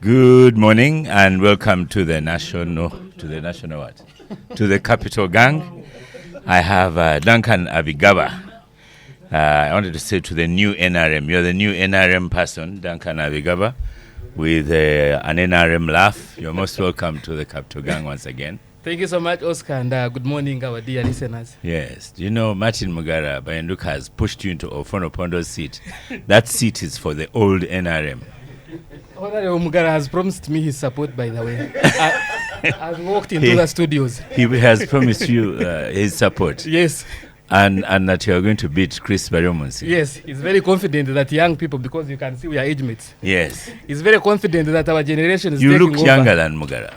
Good morning and welcome to the national what? To the Capital Gang. I have Duncan Abigaba. I wanted to say to the new NRM. You're the new NRM person, Duncan Abigaba, with an NRM laugh. You're most welcome to the Capital Gang once again. Thank you so much, Oscar, and good morning, our dear listeners. Yes. Do you know Martin Mugara Bayanduka has pushed you into Ofono Pondo's seat? That seat is for the old NRM. Honorable Mugara has promised me his support, by the way. I've walked into the studios. He has promised you his support. Yes. And that you are going to beat Chris Bariomunsi. Yes, he's very confident that young people, because you can see we are age mates. Yes. He's very confident that our generation is You taking look over. younger than Mugara.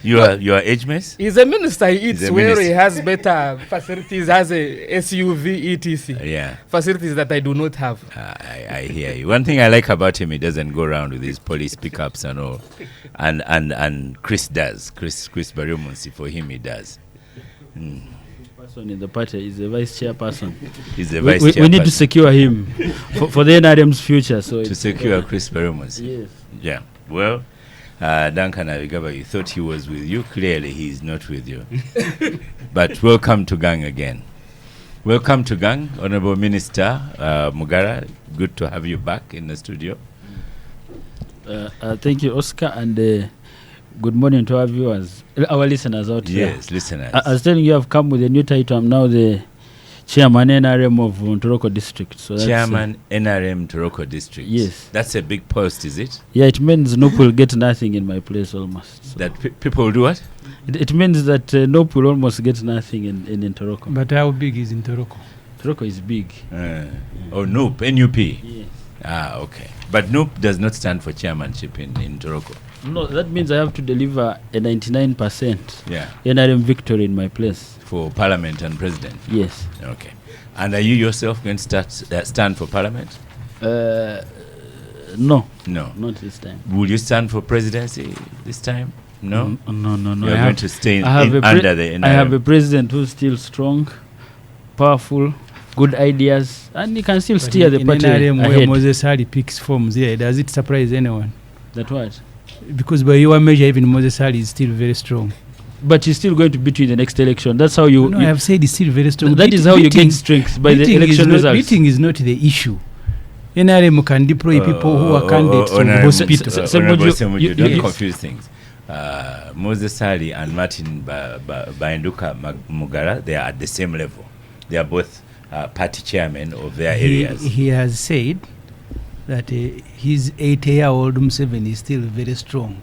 You are age mates? He's a minister. He eats He's a where minister. he has better facilities, has a SUV, etc. Yeah. Facilities that I do not have. I hear you. One thing I like about him, he doesn't go around with his police pickups and all. And Chris does. Chris Bariomunsi, for him, he does. Person in the party is a vice chairperson. He's the vice We chairperson. need to secure him for the NRM's future. So To secure Chris Bariomunsi. Yes. Yeah. Well, Duncan Abigaba, you thought he was with you. Clearly, he is not with you. But welcome to Gang again. Welcome to Gang, Honorable Minister Mugara. Good to have you back in the studio. Thank you, Oscar, and good morning to our viewers, our listeners out here. Yes, listeners. I was telling you, I've come with a new title. I'm now the chairman NRM of Ntoroko District. So that's, Chairman NRM Ntoroko District. Yes. That's a big post, is it? Yeah, it means Nope will get nothing in my place almost. So That people do what? it means that Nope will almost get nothing in Ntoroko. But how big is Ntoroko? Ntoroko is big. Oh, NUP, NUP. Yes. Okay. But NUP does not stand for chairmanship in Ntoroko. No, that means I have to deliver a 99% Yeah. NRM victory in my place. For parliament and president. Yes. Okay. And are you yourself going to stand for parliament? No, No. not this time. Will you stand for presidency this time? No? No. You're going to stay under the NRM. I have a president who's still strong, powerful, good ideas, and he can still steer the party NRM where ahead. Moses Ali picks forms there, does it surprise anyone? That what? Because by your measure, even Moses Ali is still very strong. But he's still going to beat you in the next election. That's how you. No, I have said he's still very strong. That is how you gain strength, by the election results. Beating is not the issue. NRM can deploy people who are candidates from Honorable hospitals. Honorable you- Semujju, don't yes. confuse things. Moses Ali and Martin Bayanduka Mugara, they are at the same level. They are both party chairmen of their areas. He has said that his 80-year-old Museveni is still very strong.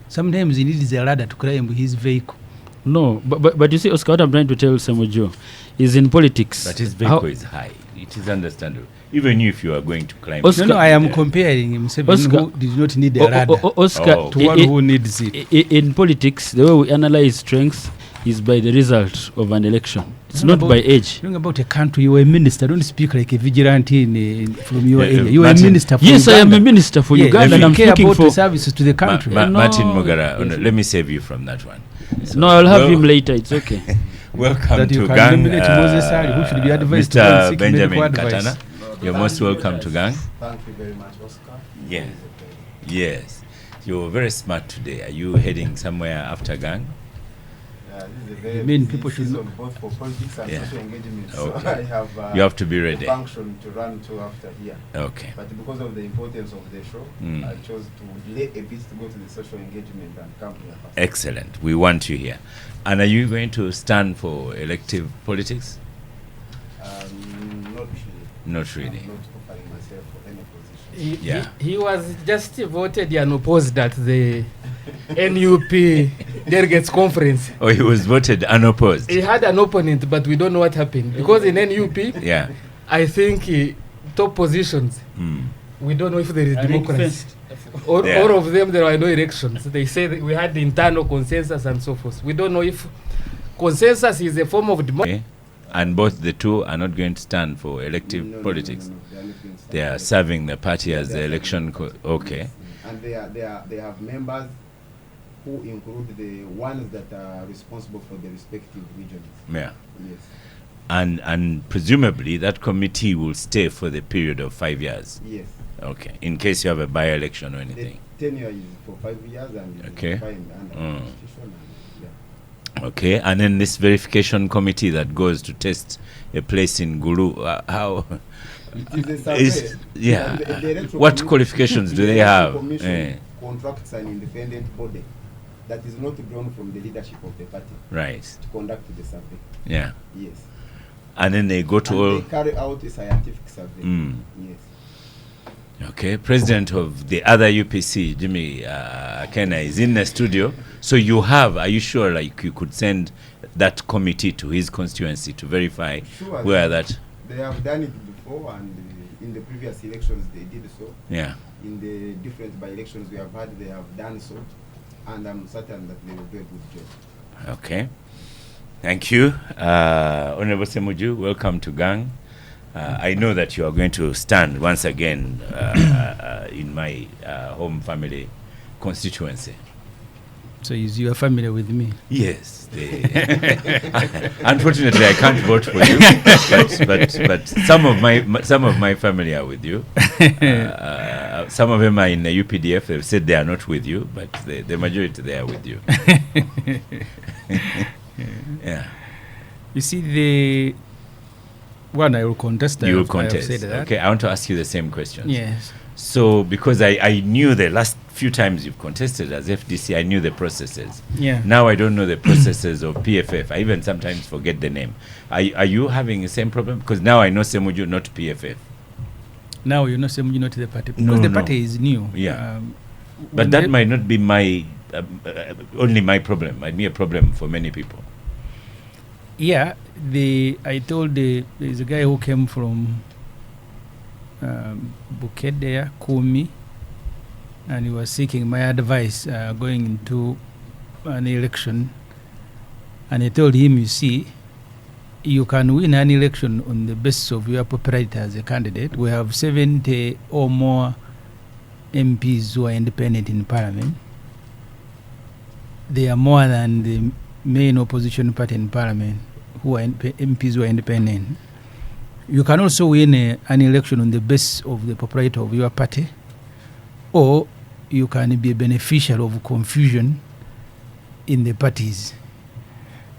Sometimes he needs a ladder to climb his vehicle. No, but you see, Oscar, what I'm trying to tell Semujo is in politics. But his vehicle is high. It is understandable. Even if you are going to climb. Oscar- No, I am comparing Museveni Oscar- who did not need a ladder Oscar, Oh. to one who needs it. in politics, the way we analyze strengths is by the result of an election. It's Talking not by about- age. Talking about a country, you are a minister. Don't speak like a vigilante from your Yeah, area. You are a Martin. minister for Yes, Uganda. I am a minister for Yeah, Uganda, if and you I'm care speaking about for. the services to the country. No. Martin Mugara, Yes. let me save you from that one. So, No, I'll have well, him later. It's okay. Welcome That you to can Gang. nominate Moses Ali, who should be advised to go and Mr. seek Benjamin medical advice. Katana. You're most welcome to Gang. Thank you very much, Oscar. Yeah. Yes. You're very smart today. Are you heading somewhere after Gang? This is a very I mean, busy people should season both for politics and Yeah. social engagement. Okay. So I have You have to be a ready. function to run to after here. Okay. But because of the importance of the show, Mm. I chose to delay a bit to go to the social engagement and come here first. Excellent. We want you here. And are you going to stand for elective politics? Not really. Not really. I'm not offering myself for any position. Yeah. He was just voted and opposed at the NUP delegates conference. Oh, he was voted unopposed. He had an opponent, but we don't know what happened. Because in NUP, Yeah. I think top positions, Mm. we don't know if there is I think democracy. first- All of them, there were no elections. They say that we had the internal consensus and so forth. We don't know if consensus is a form of democracy. Okay. And both the two are not going to stand for elective No, politics. No, they are not going to stand They are for serving the party as They the are election. serving Okay. And they have members who include the ones that are responsible for the respective regions. Yeah. Yes. And presumably that committee will stay for the period of 5 years. Yes. Okay. In case you have a by-election or anything. The tenure is for 5 years and it's Okay. defined under constitution. And, yeah. Okay. And then this verification committee that goes to test a place in Gulu, how? It is a survey. Is, yeah. And the electoral What commi- qualifications do the they electoral have? Commission Eh, contracts an independent body that is not drawn from the leadership of the party right. to conduct the survey. Yeah. Yes. And then they go to all. And they carry out a scientific survey. Mm. Yes. Okay, president of the other UPC, Jimmy Kena, is in the studio. So are you sure like you could send that committee to his constituency to verify Sure, where that? They have done it before, and in the previous elections they did so. Yeah. In the different by-elections we have had, they have done so, and I'm certain that they will do a good job. Okay. Thank you. Honorable Semuju, welcome to Gang. I know that you are going to stand once again in my home family constituency. So is you are familiar with me? Yes. Unfortunately, I can't vote for you, but some of my family are with you. Some of them are in the UPDF. They've said they are not with you, but the majority they are with you. Yeah. You see, the one I will contest. You will I have contest. said that. Okay, I want to ask you the same question. Yes. So, because I knew the last few times you've contested as FDC, I knew the processes. Yeah. Now I don't know the processes of PFF. I even sometimes forget the name. Are you having the same problem? Because now I know Semuju, not PFF. Now you know, you know, to the party because No, the no. party is new. Yeah. But when that they- might not be my only my problem. Might be a problem for many people. Yeah, I told there's a guy who came from Bukit there, Kumi, and he was seeking my advice going into an election. And I told him, you see, you can win an election on the basis of your popularity as a candidate. We have 70 or more MPs who are independent in parliament. They are more than the main opposition party in parliament who are MPs who are independent. You can also win an election on the basis of the popularity of your party, or you can be a beneficiary of confusion in the parties.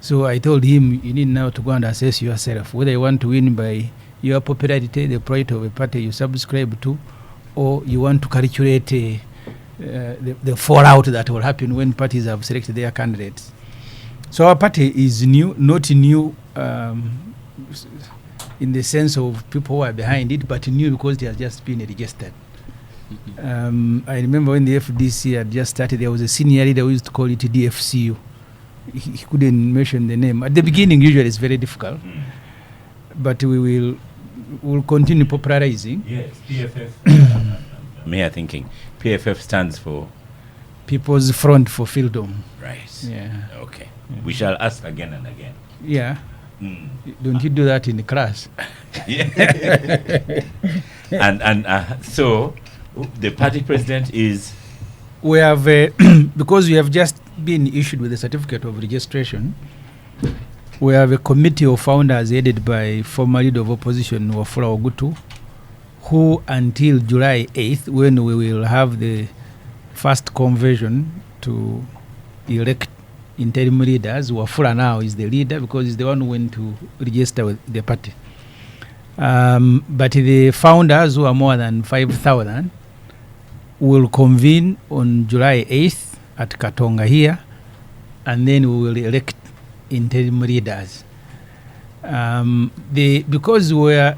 So I told him, you need now to go and assess yourself, whether you want to win by your popularity, the popularity of a party you subscribe to, or you want to calculate the fallout that will happen when parties have selected their candidates. So our party is new, not new in the sense of people who are behind it, but new because it has just been registered. I remember when the FDC had just started, there was a senior leader who used to call it DFCU. He couldn't mention the name. At the beginning, usually it's very difficult, but we will continue popularizing. Yes, PFF. Me, I thinking PFF stands for People's Front for Freedom. right. Yeah. Okay. We shall ask again and again. Yeah. Mm. Don't you do that in the class? And so the party president is We have, because we have just been issued with a certificate of registration, we have a committee of founders headed by former leader of opposition, Wafula Ogutu, who until July 8th, when we will have the first convention to elect interim leaders, Wafula now is the leader because he's the one who went to register with the party. But the founders, who are more than 5,000, will convene on July 8th at Katonga here, and then we will elect interim leaders. Because we're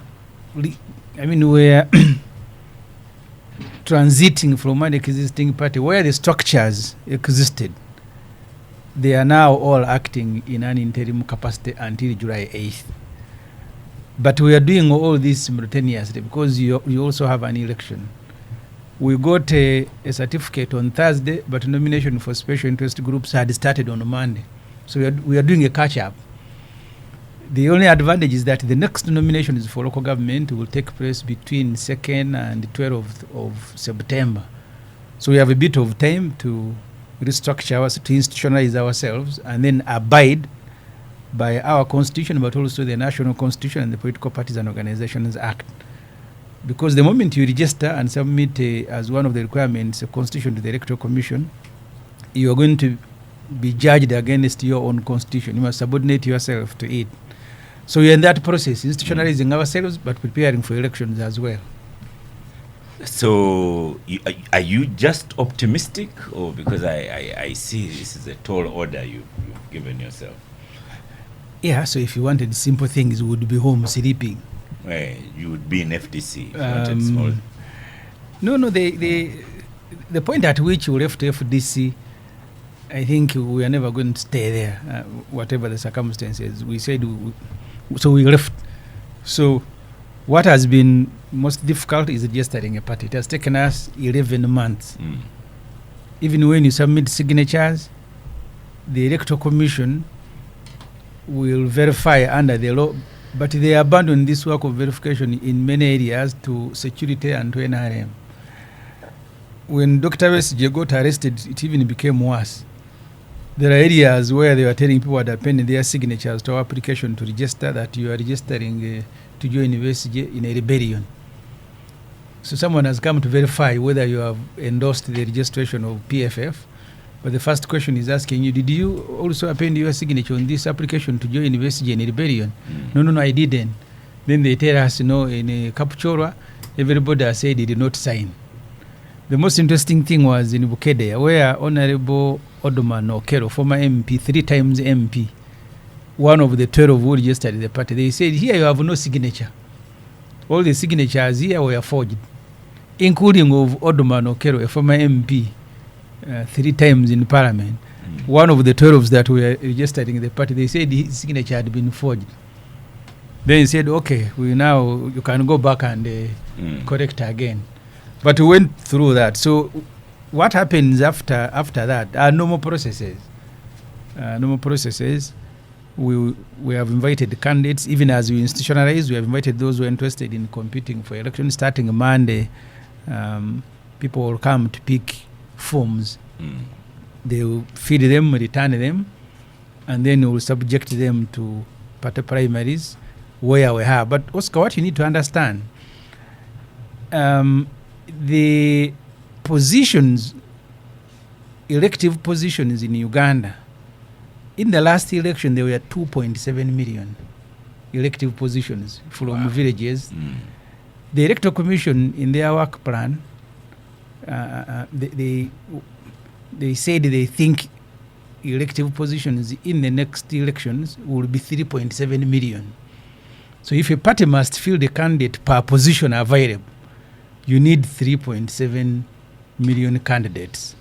transiting from an existing party where the structures existed, they are now all acting in an interim capacity until July 8th. But we are doing all this simultaneously because you also have an election. We got a certificate on Thursday, but nomination for special interest groups had started on Monday. So we are doing a catch-up. The only advantage is that the next nominations for local government will take place between 2nd and 12th of September. So we have a bit of time to restructure to institutionalize ourselves and then abide by our constitution, but also the national constitution and the Political Parties and Organizations Act. Because the moment you register and submit as one of the requirements a constitution to the Electoral Commission, you are going to be judged against your own constitution. You must subordinate yourself to it. So we are in that process, institutionalizing ourselves, but preparing for elections as well. So are you just optimistic, or because I see this is a tall order you've given yourself? Yeah, so if you wanted simple things, you would be home sleeping. Well, you would be in FDC if you wanted small. No, the point at which we left FDC, I think we are never going to stay there, whatever the circumstances. We said, so we left. So what has been most difficult is registering a party. It has taken us 11 months. Even when you submit signatures, the Electoral Commission will verify under the law, but they abandoned this work of verification in many areas to security and to NRM. When Dr. Besigye got arrested, it even became worse. There are areas where they were telling people that appending their signatures to our application to register that you are registering to join Besigye in a rebellion. So someone has come to verify whether you have endorsed the registration of PFF. But the first question is asking you, did you also append your signature on this application to join Besigye in a rebellion? No, I didn't. Then they tell us, in a Kapchorwa, everybody has said they did not sign. The most interesting thing was in Bukede, where Honorable Odoman Okero, former MP, 3 times MP, one of the 12 who registered the party, they said, here you have no signature. All the signatures here were forged, including of Odoman Okero, a former MP, 3 times in Parliament. One of the 12s that were registered in the party, they said his signature had been forged. Then he said, okay, you can go back and correct again. But we went through that. So what happens after that are normal processes. We have invited the candidates, even as we institutionalize, we have invited those who are interested in competing for elections. Starting Monday, people will come to pick forms. They will feed them, return them, and then we will subject them to party primaries where we have. But Oscar, what you need to understand, the positions, elective positions in Uganda, in the last election there were 2.7 million elective positions from villages. The Electoral Commission, in their work plan, they said they think elective positions in the next elections will be 3.7 million. So if a party must field a candidate per position available, you need 3.7 million candidates.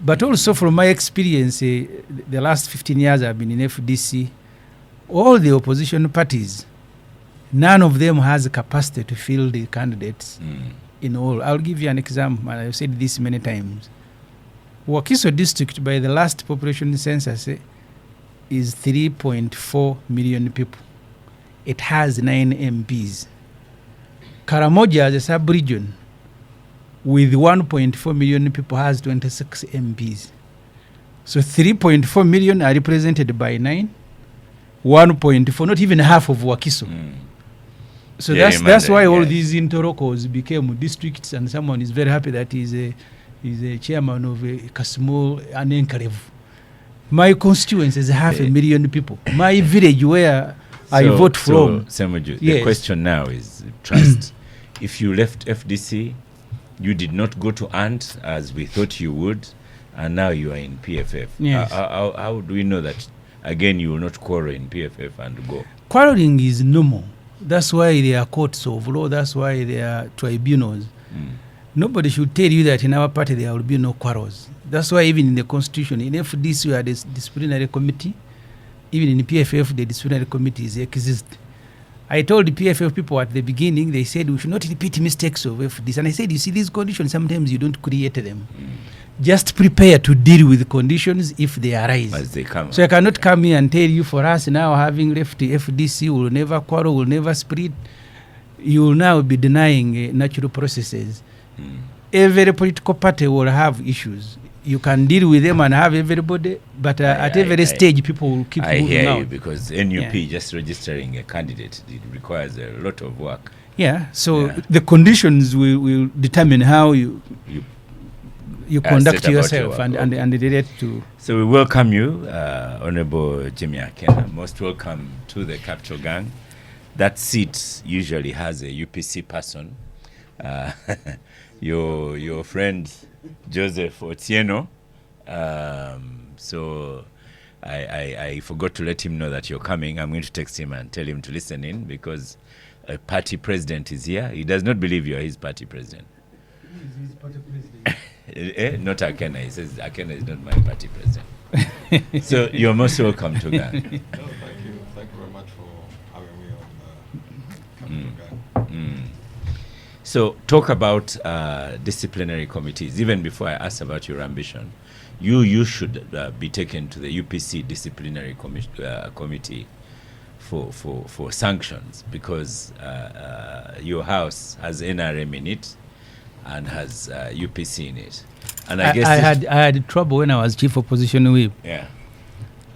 But also from my experience, the last 15 years I've been in FDC, all the opposition parties, none of them has the capacity to field the candidates in all. I'll give you an example, and I've said this many times. Wakiso district, by the last population census, is 3.4 million people. It has 9 MPs. Karamoja, as a sub-region, with 1.4 million people, has 26 MPs. So 3.4 million are represented by 9. 1.4, not even half of Wakiso. So that's why all these interlocals became districts, and someone is very happy that he's a chairman of a small an enclave. My constituency is 500,000 people. My village where I vote from. Semuju, the question now is trust. If you left FDC, you did not go to ANT as we thought you would, and now you are in PFF. Yes. How do we know that, again, you will not quarrel in PFF and go? Quarreling is normal. That's why there are courts of law. That's why there are tribunals. Nobody should tell you that in our party there will be no quarrels. That's why even in the constitution, in FDC we had a disciplinary committee. Even in PFF, the disciplinary committees exist. I told the PFF people at the beginning, they said we should not repeat mistakes of FDC. And I said, you see, these conditions, sometimes you don't create them. Just prepare to deal with the conditions if they arise. As they come. So I cannot come here and tell you, for us now, having left the FDC, will never quarrel, will never split. You will now be denying natural processes. Every political party will have issues. you can deal with them and have everybody, but at every stage, people will keep I moving hear out. you, because NUP, Yeah. just registering a candidate, it requires a lot of work. Yeah, so Yeah. the conditions will determine how you conduct set about your yourself work, and relate to. So we welcome you, Honorable Jimmy Akena. Most welcome to the Capital Gang. That seat usually has a UPC person. Your friend Joseph Otieno. So I forgot to let him know that you're coming. I'm going to text him and tell him to listen in, because a party president is here. He does not believe you're his party president. He's party president. Not Akena. He says Akena is not my party president. So you're most welcome to Gang. No, thank you. Thank you very much for having me on the Capital Gang. So talk about disciplinary committees. Even before I ask about your ambition, you should be taken to the UPC disciplinary committee for sanctions, because your house has NRM in it and has UPC in it. And I guess I had trouble when I was chief opposition whip. Yeah.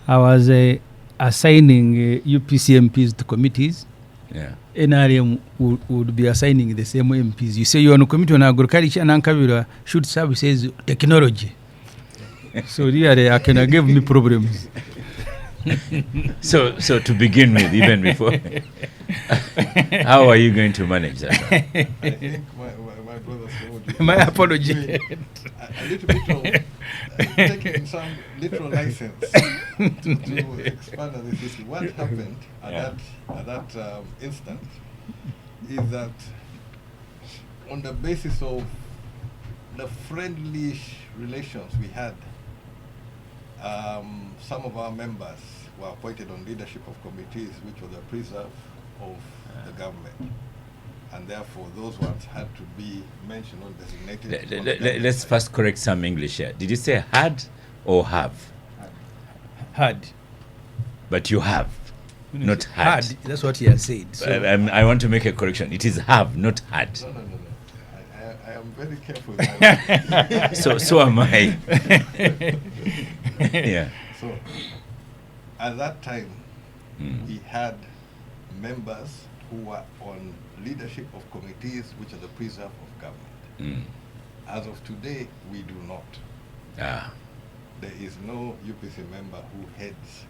I was assigning UPC MPs to committees. Yeah. NRM would be assigning the same MPs. You say you're on a committee on agriculture and Ankabira should services technology. So really, I can give me problems. So to begin with, even before, how are you going to manage that? I think my brother told you. My apology. A little bit of taking some literal license to expand on this issue. What happened at that instant is that, on the basis of the friendly relations we had, some of our members were appointed on leadership of committees which were the preserve of the government. And therefore, those ones had to be mentioned or designated. Let's first correct some English here. Did you say had or have? Had. But you have, not had. That's what he has said. So I want to make a correction. It is have, not had. No. I am very careful with my words. So am I. Yeah. So, at that time, we had members who were on leadership of committees which are the preserve of government. As of today, we do not. There is no UPC member who heads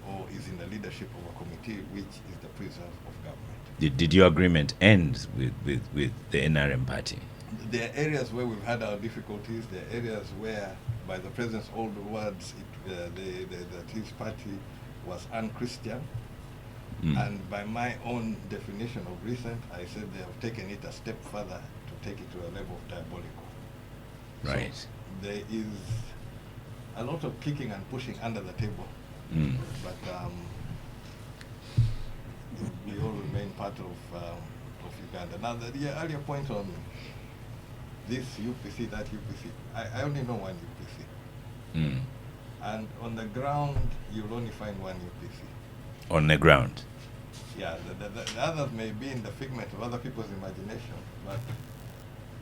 or is in the leadership of a committee which is the preserve of government. Did your agreement end with the NRM party? There are areas where we've had our difficulties. There are areas where, by the president's old words, that his party was unchristian. And by my own definition of recent, I said they have taken it a step further to take it to a level of diabolical. Right. So there is a lot of kicking and pushing under the table. But we all remain part of Uganda. Now, the earlier point on this UPC, that UPC, I only know one UPC. And on the ground, you'll only find one UPC. On the ground? Yeah, the others may be in the figment of other people's imagination, but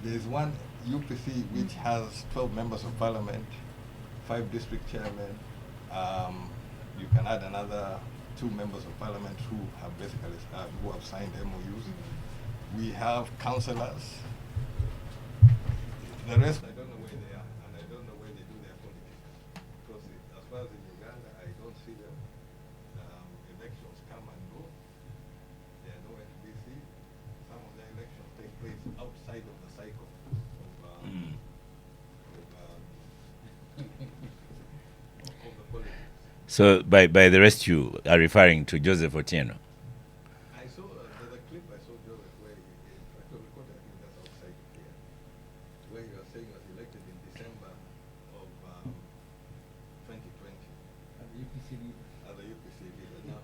there is one UPC which has 12 members of parliament, 5 district chairmen. You can add another 2 members of parliament who have basically who have signed MOUs. We have councillors. The rest, I don't know where they are, and I don't know where they do their politics. Because as far as in Uganda, I don't see them. Elections come and go. They are nowhere to be seen. Some of the elections take place outside of the cycle of the politics. So by the rest, you are referring to Joseph Otieno? I saw the clip. I saw Joseph where he actually recorded. I think that's outside here, where you are saying was elected in December of 2020 as the UPC leader. Now,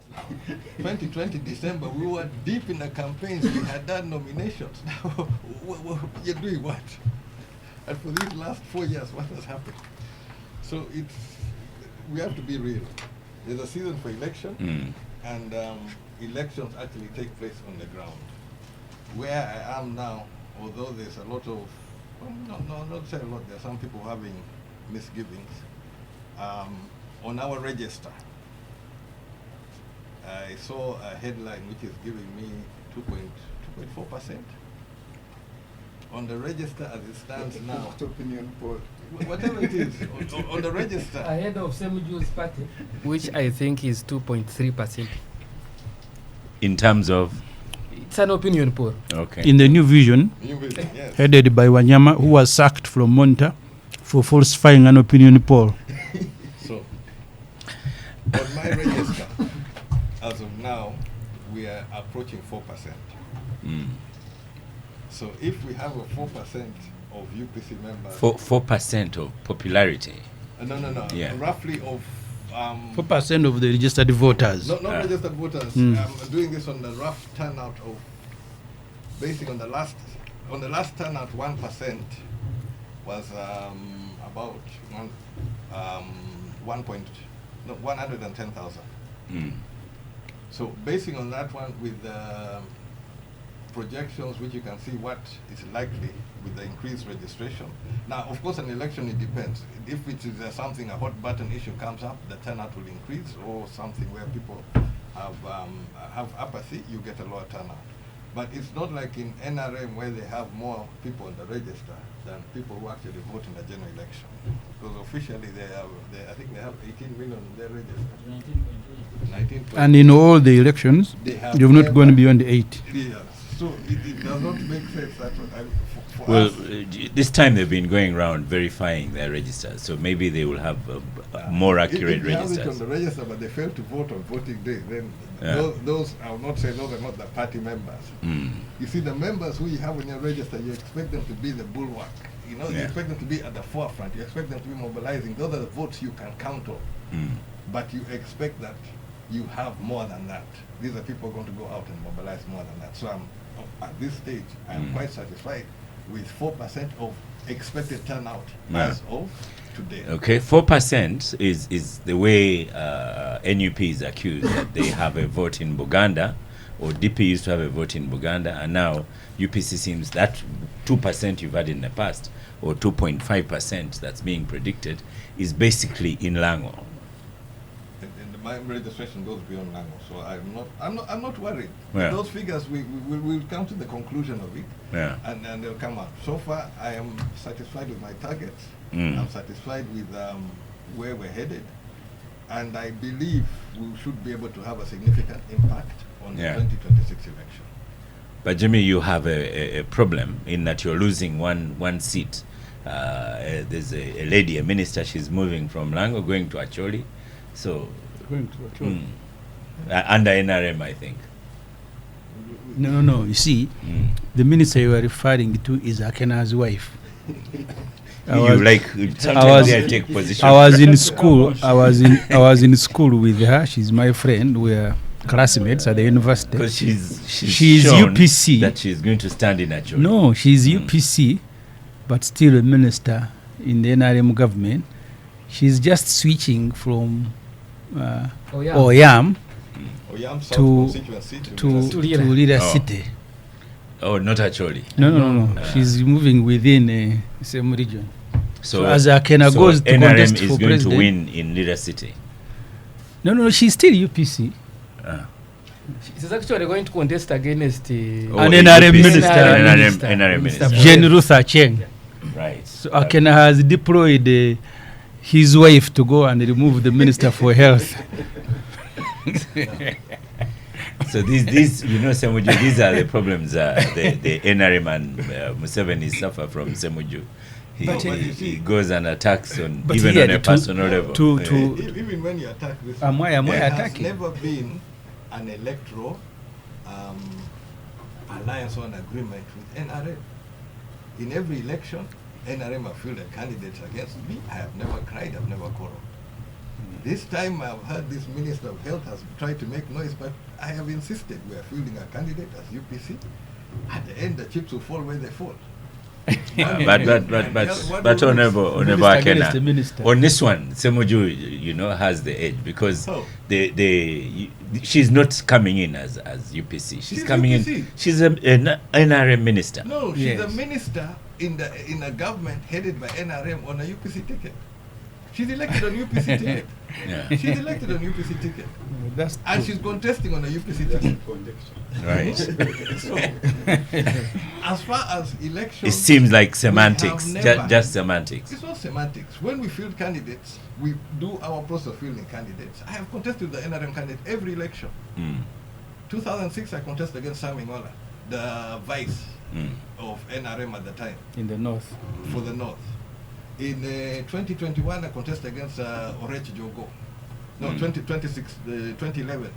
2020 December, we were deep in the campaigns. We had done nominations. Now, you're doing what? And for these last 4 years, what has happened? So we have to be real. There's a season for election, and elections actually take place on the ground. Where I am now, although there's a lot of, well, not say a lot, there are some people having misgivings. On our register, I saw a headline which is giving me 2.4%. On the register as it stands now, Opinion poll. whatever it is, on the register, Ahead of Semuju's party, which I think is 2.3%. In terms of It's an opinion poll. okay. In the New Vision, New Vision, yes. headed by Wanyama, who was sacked from Monta for falsifying an opinion poll. So, on my register, as of now, we are approaching 4%. Mm. So if we have a 4% of UPC members, 4% of popularity. no, Yeah. roughly of 4% of the registered voters. not registered voters. Mm. I'm doing this on the rough turnout of, basically on the last turnout, 1% was about 110,000. Mm. So basing on that one with the projections, which you can see what is likely with the increased registration. Now, of course, an election, it depends. If it is something, a hot button issue comes up, the turnout will increase, or something where people have apathy, you get a lower turnout. But it's not like in NRM where they have more people on the register than people who actually vote in the general election. Because officially I think they have 18 million in their register. 19. And in all the elections, They have you've not never- gone beyond 8. Yeah. So it does not make sense that for Well, us, this time they've been going around verifying their registers, so maybe they will have more accurate if they have it on registers. the register, but they fail to vote on voting day, then Yeah. those I will not say those are not the party members. Mm. You see, the members who you have on your register, you expect them to be the bulwark. You know, you Yeah. expect them to be at the forefront. You expect them to be mobilizing. Those are the votes you can count on. Mm. But you expect that you have more than that. These are people going to go out and mobilize more than that. So at this stage, I'm quite satisfied with 4% of expected turnout Yeah. as of today. Okay, 4% is the way NUP is accused that they have a vote in Buganda, or DP used to have a vote in Buganda, and now UPC seems that 2% you've had in the past, or 2.5% that's being predicted, is basically in Lango. And my registration goes beyond Lango, so I'm not worried. Yeah. Those figures, we'll come to the conclusion of it, Yeah. and they'll come out. So far, I am satisfied with my targets. Mm. I'm satisfied with where we're headed, and I believe we should be able to have a significant impact on Yeah. the 2026 election. But Jimmy, you have a problem in that you're losing one seat. There's a lady, a minister, she's moving from Lango going to Acholi. So, under NRM, I think. No. You see, the minister you are referring to is Akena's wife. Sometimes they take position. I was in school. I was in school with her. She's my friend. We are classmates at the university. Because she's She's shown UPC. that she's going to stand in Acholi. No, she's UPC, but still a minister in the NRM government. She's just switching from Oyam Oyam South to constituency to Lira. Lira Oh. City. Oh, not Acholi. No. She's moving within the same region. So, as Akena so goes to NRM contest is for going president. to win in Lira City. No, she's still UPC. She's actually going to contest against Oh, An the NRM UPC. minister. NRM minister. Jane Ruth Acheng. Right. So Akena has deployed his wife to go and remove the minister for health. So these Semuju, these are the problems the NRM and Museveni suffer from Semuju. He goes and attacks on But even here on a to- personal level. Even when you attack this, Am I there has attacking? never been an electoral alliance or an agreement with NRM. In every election, NRM have fielded candidates against me. I have never cried, I've never quarreled. This time I've heard this Minister of Health has tried to make noise, but I have insisted we are fielding a candidate as UPC. At the end, the chips will fall where they fall. But Honorable Minister against the Akena, minister. on this one, Semuju, has the edge because Oh. she's not coming in as UPC. She's coming UPC. in. She's an NRM minister. No, she's a Yes. minister in a government headed by NRM on a UPC ticket. She's elected on UPC ticket. Yeah. She's elected on UPC ticket. That's And true. she's contesting on a UPC ticket. Right. So, as far as elections, It seems like semantics, never- just semantics. it's not semantics. When we field candidates, we do our process of fielding candidates. I have contested the NRM candidate every election. 2006, I contested against Sam Ingola, the vice of NRM at the time In the north. for the North. In 2021, I contested against Orech Jogo. No, 2011,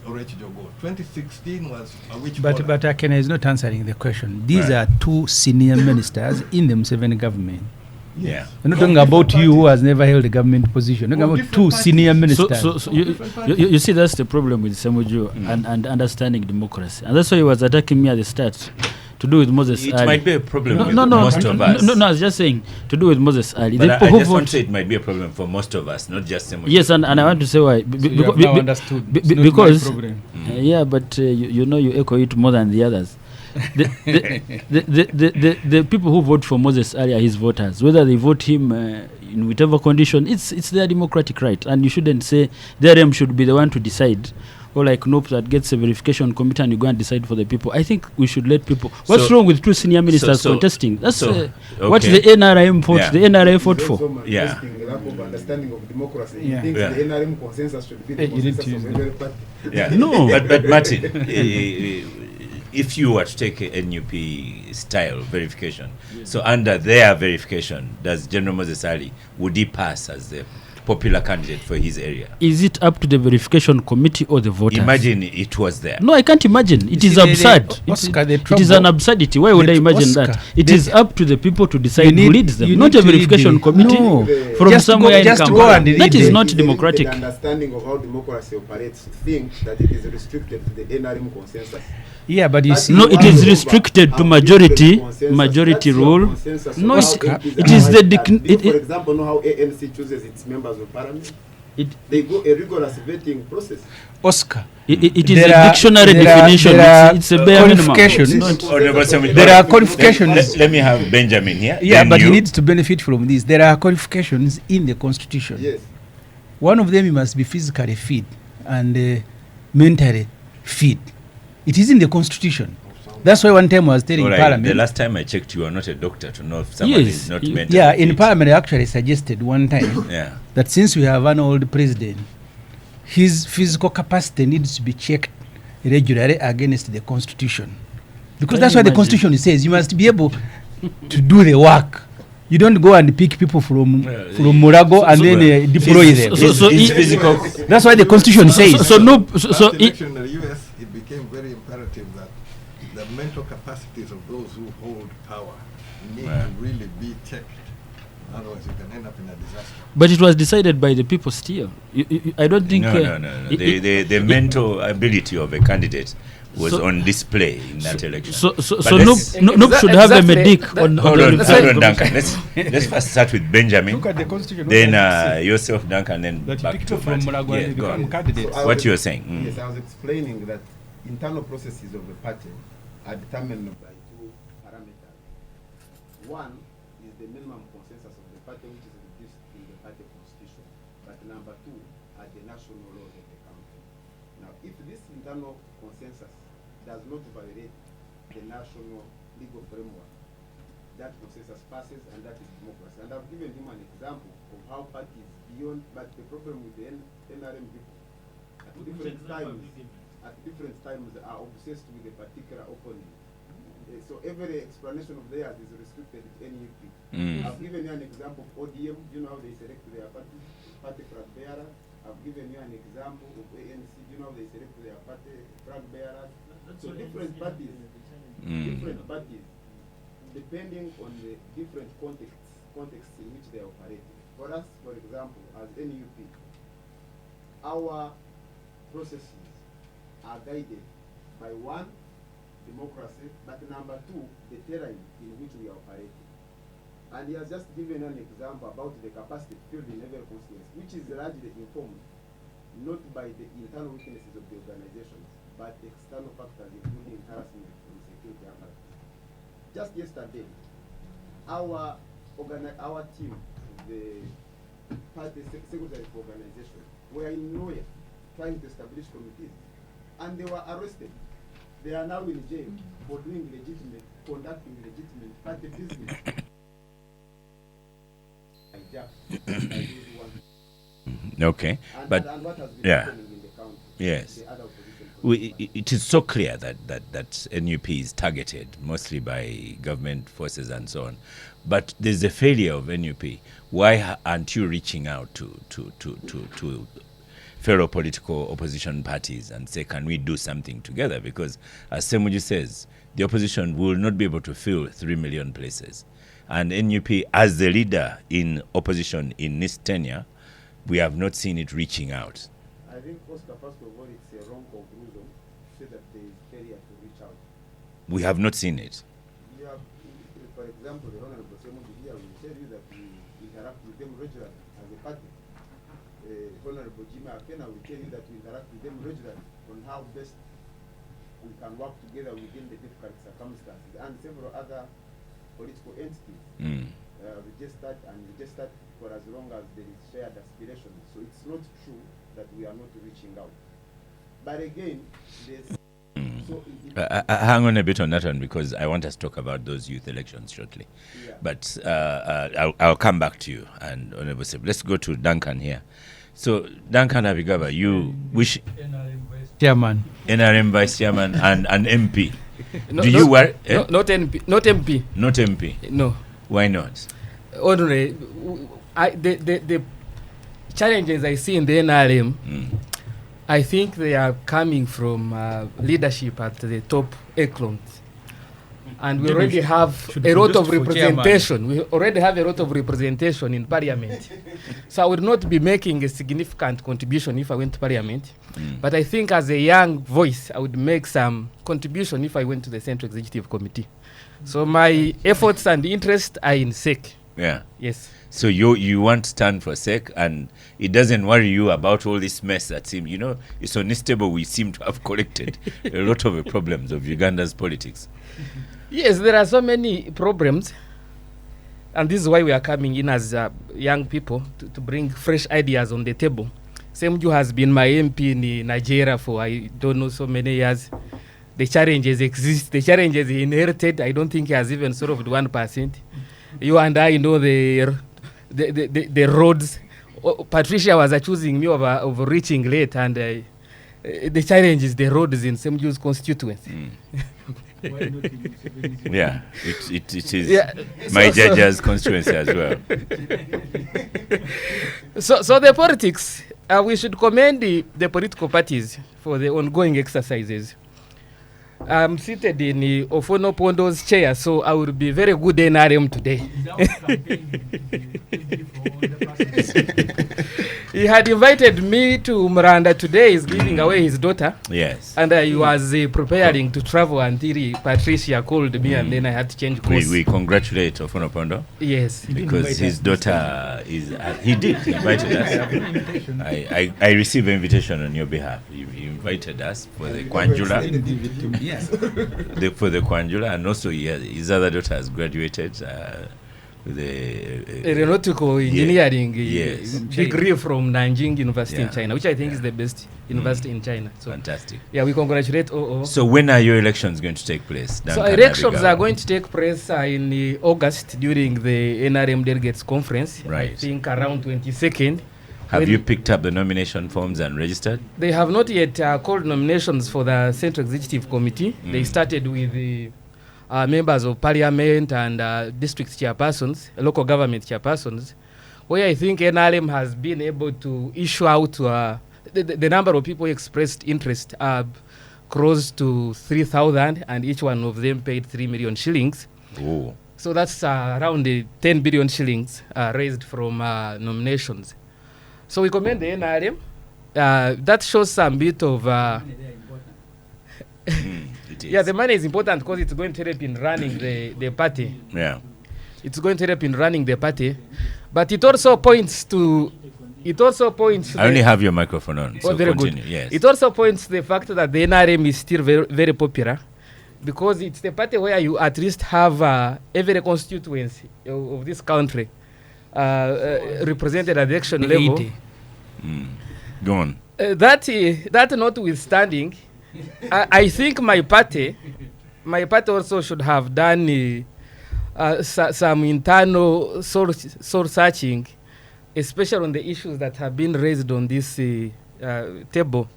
Orech Jogo. 2016 was a witch But collar. Akena is not answering the question. These Right. are two senior ministers in the Museveni government. Yeah. We're not Of talking different about you who parties. has never held a government position. We're Of talking about different two senior parties. So, ministers. so Of you, different you, parties. you see, that's the problem with Semuju and understanding democracy. And that's why he was attacking me at the start, to do with Moses It Ali. might be a problem No, with no, no, most of us. no, I was just saying, to do with Moses Ali. But The I people who just want vote, to say it might be a problem for most of us, not just some. yes, and I want to say why. So you have now understood. It's not my Because, problem. yeah, but you know you echo it more than the others. The people who vote for Moses Ali are his voters. Whether they vote him in whatever condition, it's their democratic right, and you shouldn't say the RM should be the one to decide. Or like NOP that gets a verification committee and you go and decide for the people. I think we should let people. What's So- wrong with two senior ministers so- contesting? That's so, what okay. the NRM fought. Yeah. The NRA fought There's for. also Yeah. manifesting a lack of understanding of democracy. Yeah. He thinks Yeah. the NRM consensus should be the Hey, you need consensus to of use every party. Yeah. No. But Martin, if you were to take a NUP style verification, so under their verification, does General Moses Ali, would he pass as the popular candidate for his area? Is it up to the verification committee or the voters? Imagine it was there. No, I can't imagine. It You is see, absurd. Oscar, the It is an trouble- absurdity. Why would I imagine Oscar, that? It the- is up to the people to decide You who need- leads them, you not need a to read verification the- committee No. from Just somewhere go- in just go Kampala. and read That is the- not The democratic. understanding of how democracy operates think that it is restricted to the NRM consensus. Yeah, but you That see, No, is it one is over restricted to and majority- different consensus. majority That's your rule. consensus No, of it's- how MPs it are is the arrived dec- at. Do you, it- for it- example, know how ANC chooses its members of parliament? It, They go a rigorous vetting process. Oscar, it is There a are- dictionary there are- definition. there are It's a bare minimum. qualifications. It's not- Honorable Samuel, There are let- qualifications. Let me have Benjamin here. yeah, then but he needs to benefit from this. There are qualifications in the constitution. Yes. One of them, you must be physically fit and mentally fit. It is in the constitution. That's why one time I was telling All right, Parliament. the last time I checked, you are not a doctor to know if someone Yes, is not you- mentally yeah, in fit. Parliament, I actually suggested one time Yeah. that since we have an old president, his physical capacity needs to be checked regularly against the constitution. Because Can that's you what the imagine? constitution says. You must be able to do the work. You don't go and pick people from Murago and then deploy them. His i- physical. That's what the constitution says. So no, Last so it, election in the US, it became very imperative that the mental capacities of those who hold power need Yeah. to really be checked. Otherwise, you can end up in a disaster. but it was decided by the people still. I don't think. No. it- The mental ability of a candidate was So- on display in that election. So But so let's- Noob should have a Exactly. medic That- on Hold the on, verification hold on, commission. Duncan. Let's first start with Benjamin. Look at the constitution. Then yourself, Duncan, then that you back pick to people from Martin. Murago Yeah, and they go become on. candidates. So I What was- you're saying. Mm. Yes, I was explaining that internal processes of a party are determined by two parameters. One is the minimum consensus of the party, which is reduced in the party constitution. But number two are the national laws of the country. Now, if this internal consensus does not violate the national legal framework, that consensus passes, and that is democracy. And I've given him an example of how parties beyond, but the problem with the NRM people, at different times are obsessed with a particular opponent. So every explanation of theirs is restricted to NUP. Mm. I've given you an example of ODM. You know how they select their party flag bearers. I've given you an example of ANC. You know how they select their party flag bearers. So different parties, depending on the different contexts in which they operate. For us, for example, as NUP, our processes are guided by one, democracy, but number two, the terrain in which we are operating. And he has just given an example about the capacity field in every constituency, which is largely informed not by the internal weaknesses of the organizations, but external factors including harassment from security apparatus. Just yesterday, our team, the party secretaries for organization were in Noya trying to establish committees, and they were arrested. They are now in jail for doing conducting legitimate party business. Okay, and but what has been yeah. happening in the county? Yes. The other opposition It is so clear that NUP is targeted mostly by government forces and so on. But there's a failure of NUP. Why aren't you reaching out to fellow political opposition parties and say, can we do something together? Because as Semuji says, the opposition will not be able to fill 3 million places. And NUP, as the leader in opposition in this tenure, we have not seen it reaching out. I think, Oscar, first of all, it's a wrong conclusion to say that there is failure to reach out. We have not seen it. You have, for example, the Honorable Semuji here will tell you that we interact with them regularly as a party. Honorable Jimmy Akena will tell you that we interact with them regularly on how best we can work together within the difficult circumstances, and several other political entities. We just start for as long as there is shared aspiration. So it's not true that we are not reaching out. But again, there's hang on a bit on that one, because I want us to talk about those youth elections shortly. Yeah. But I'll come back to you. And Honorable Seb, let's go to Duncan here. So Duncan Abigaba, you wish Chairman. NRM Vice Chairman and an MP. No, Do no, you work? no, not NP, not MP. Not MP. No. Why not? Ordinary. The challenges I see in the NRM, I think they are coming from leadership at the top echelons. And we already have a lot of representation. We already have a lot of representation in parliament. So I would not be making a significant contribution if I went to parliament. But I think as a young voice, I would make some contribution if I went to the Central Executive Committee. So my efforts and interest are in SEC. Yeah. Yes. So you want to stand for SEC, and it doesn't worry you about all this mess that seems, it's unstable. We seem to have collected a lot of the problems of Uganda's politics. Yes, there are so many problems, and this is why we are coming in as young people to bring fresh ideas on the table. Semju has been my MP in Nigeria for, I don't know, so many years. The challenges exist. The challenges he inherited, I don't think he has even solved 1%. You and I know the roads. Patricia was accusing me of reaching late, and the challenge is the roads in Semju's constituency. Yeah, it is my judge's constituency as well. So the politics, we should commend the political parties for the ongoing exercises. I'm seated in Ofono Pondo's chair, so I will be very good NRM today. He had invited me to Muranda today. He's giving away his daughter. Yes. And he was preparing to travel until Patricia called me, and then I had to change course. We congratulate Ofono Pondo. Yes. Because his daughter is... he did. He invited us. I received an invitation on your behalf. He invited us for the Kwanjula. Yes. For the Kwanjula, and also his other daughter has graduated with a aeronautical engineering degree China. From Nanjing University in Yeah. China, which I think is the best university in China. So Fantastic. yeah, we congratulate OO. So when are your elections going to take place? So Duncan elections Abigail? are going to take place in August during the NRM Delegates Conference. Right. I think around 22nd. Have you picked up the nomination forms and registered? They have not yet called nominations for the Central Executive Committee. They started with the members of parliament and district chairpersons, local government chairpersons, where I think NRM has been able to issue out the number of people expressed interest close to 3,000, and each one of them paid 3 million shillings. Oh. So that's around 10 billion shillings raised from nominations. So we commend the NRM. That shows some bit of... It is. Yeah, the money is important because it's going to help in running the party. Yeah. It's going to help in running the party. But it also points to... I only have your microphone on, so very continue. good. Yes. It also points to the fact that the NRM is still very, very popular, because it's the party where you at least have every constituency of this country represented at the election level. 80. Go on. That notwithstanding, I think my party also should have done some internal soul searching, especially on the issues that have been raised on this table.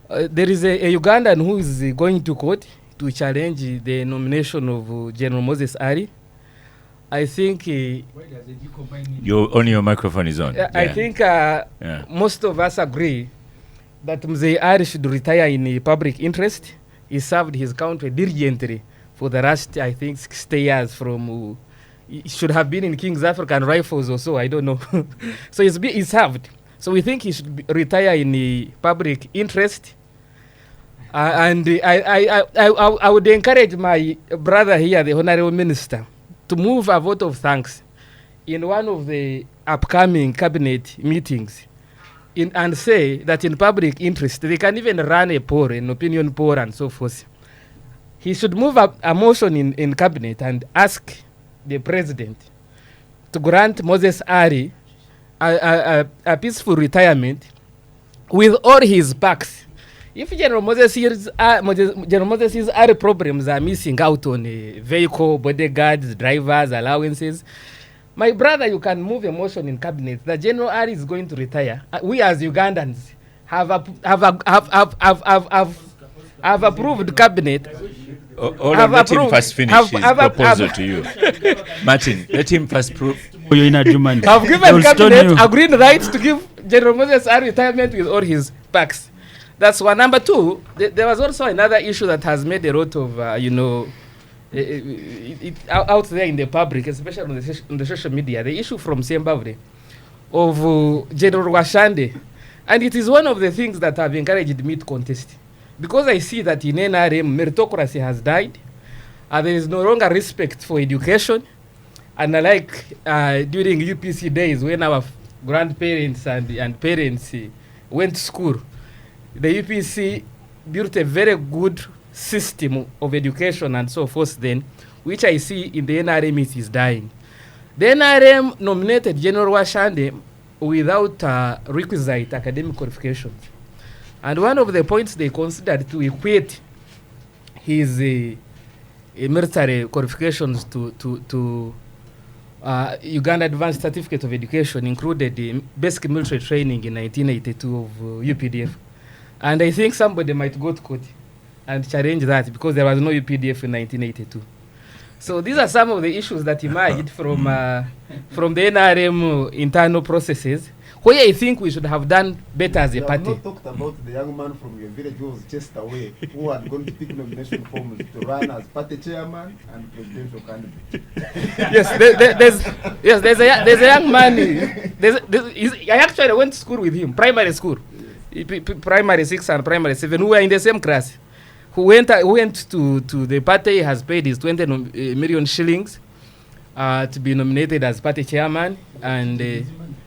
There is a Ugandan who is going to court to challenge the nomination of General Moses Ali. I think Your microphone is on. I think most of us agree that Mzee Ali should retire in the public interest. He served his country diligently for the last, I think, 60 years from... he should have been in King's African Rifles or so, I don't know. So he's served. So we think he should retire in the public interest. And I would encourage my brother here, the Honorable Minister, to move a vote of thanks in one of the upcoming cabinet meetings and say that in public interest, they can even run a poll, an opinion poll and so forth. He should move a motion in cabinet and ask the president to grant Moses Ari a peaceful retirement with all his packs. If General Moses' other problems are missing out on a vehicle, bodyguards, drivers, allowances, my brother, you can move a motion in cabinet that General Ari is going to retire. We as Ugandans have approved cabinet. Let him first finish his proposal to you. Martin, let him first prove. You're in a German. I've given cabinet a green right to give General Moses Ari retirement with all his packs. That's one. Number two, there was also another issue that has made a lot of, out there in the public, especially on the social media, the issue from Zimbabwe of General Washande. And it is one of the things that have encouraged me to contest. Because I see that in NRM, meritocracy has died. There is no longer respect for education. And like during UPC days, when our grandparents and parents went to school, the UPC built a very good system of education and so forth then, which I see in the NRM it is dying. The NRM nominated General Washande without requisite academic qualifications. And one of the points they considered to equate his military qualifications to Uganda Advanced Certificate of Education included the basic military training in 1982 of UPDF. And I think somebody might go to court and challenge that because there was no UPDF in 1982. So these are some of the issues that emerged from the NRM internal processes, where I think we should have done better as a party. You have not talked about the young man from your village who was chased away, who had gone to pick nomination forms to run as party chairman and presidential candidate. There's a young man. I actually went to school with him, primary school, primary 6 and primary 7, who were in the same class. Who went to the party, has paid his 20 million shillings to be nominated as party chairman. And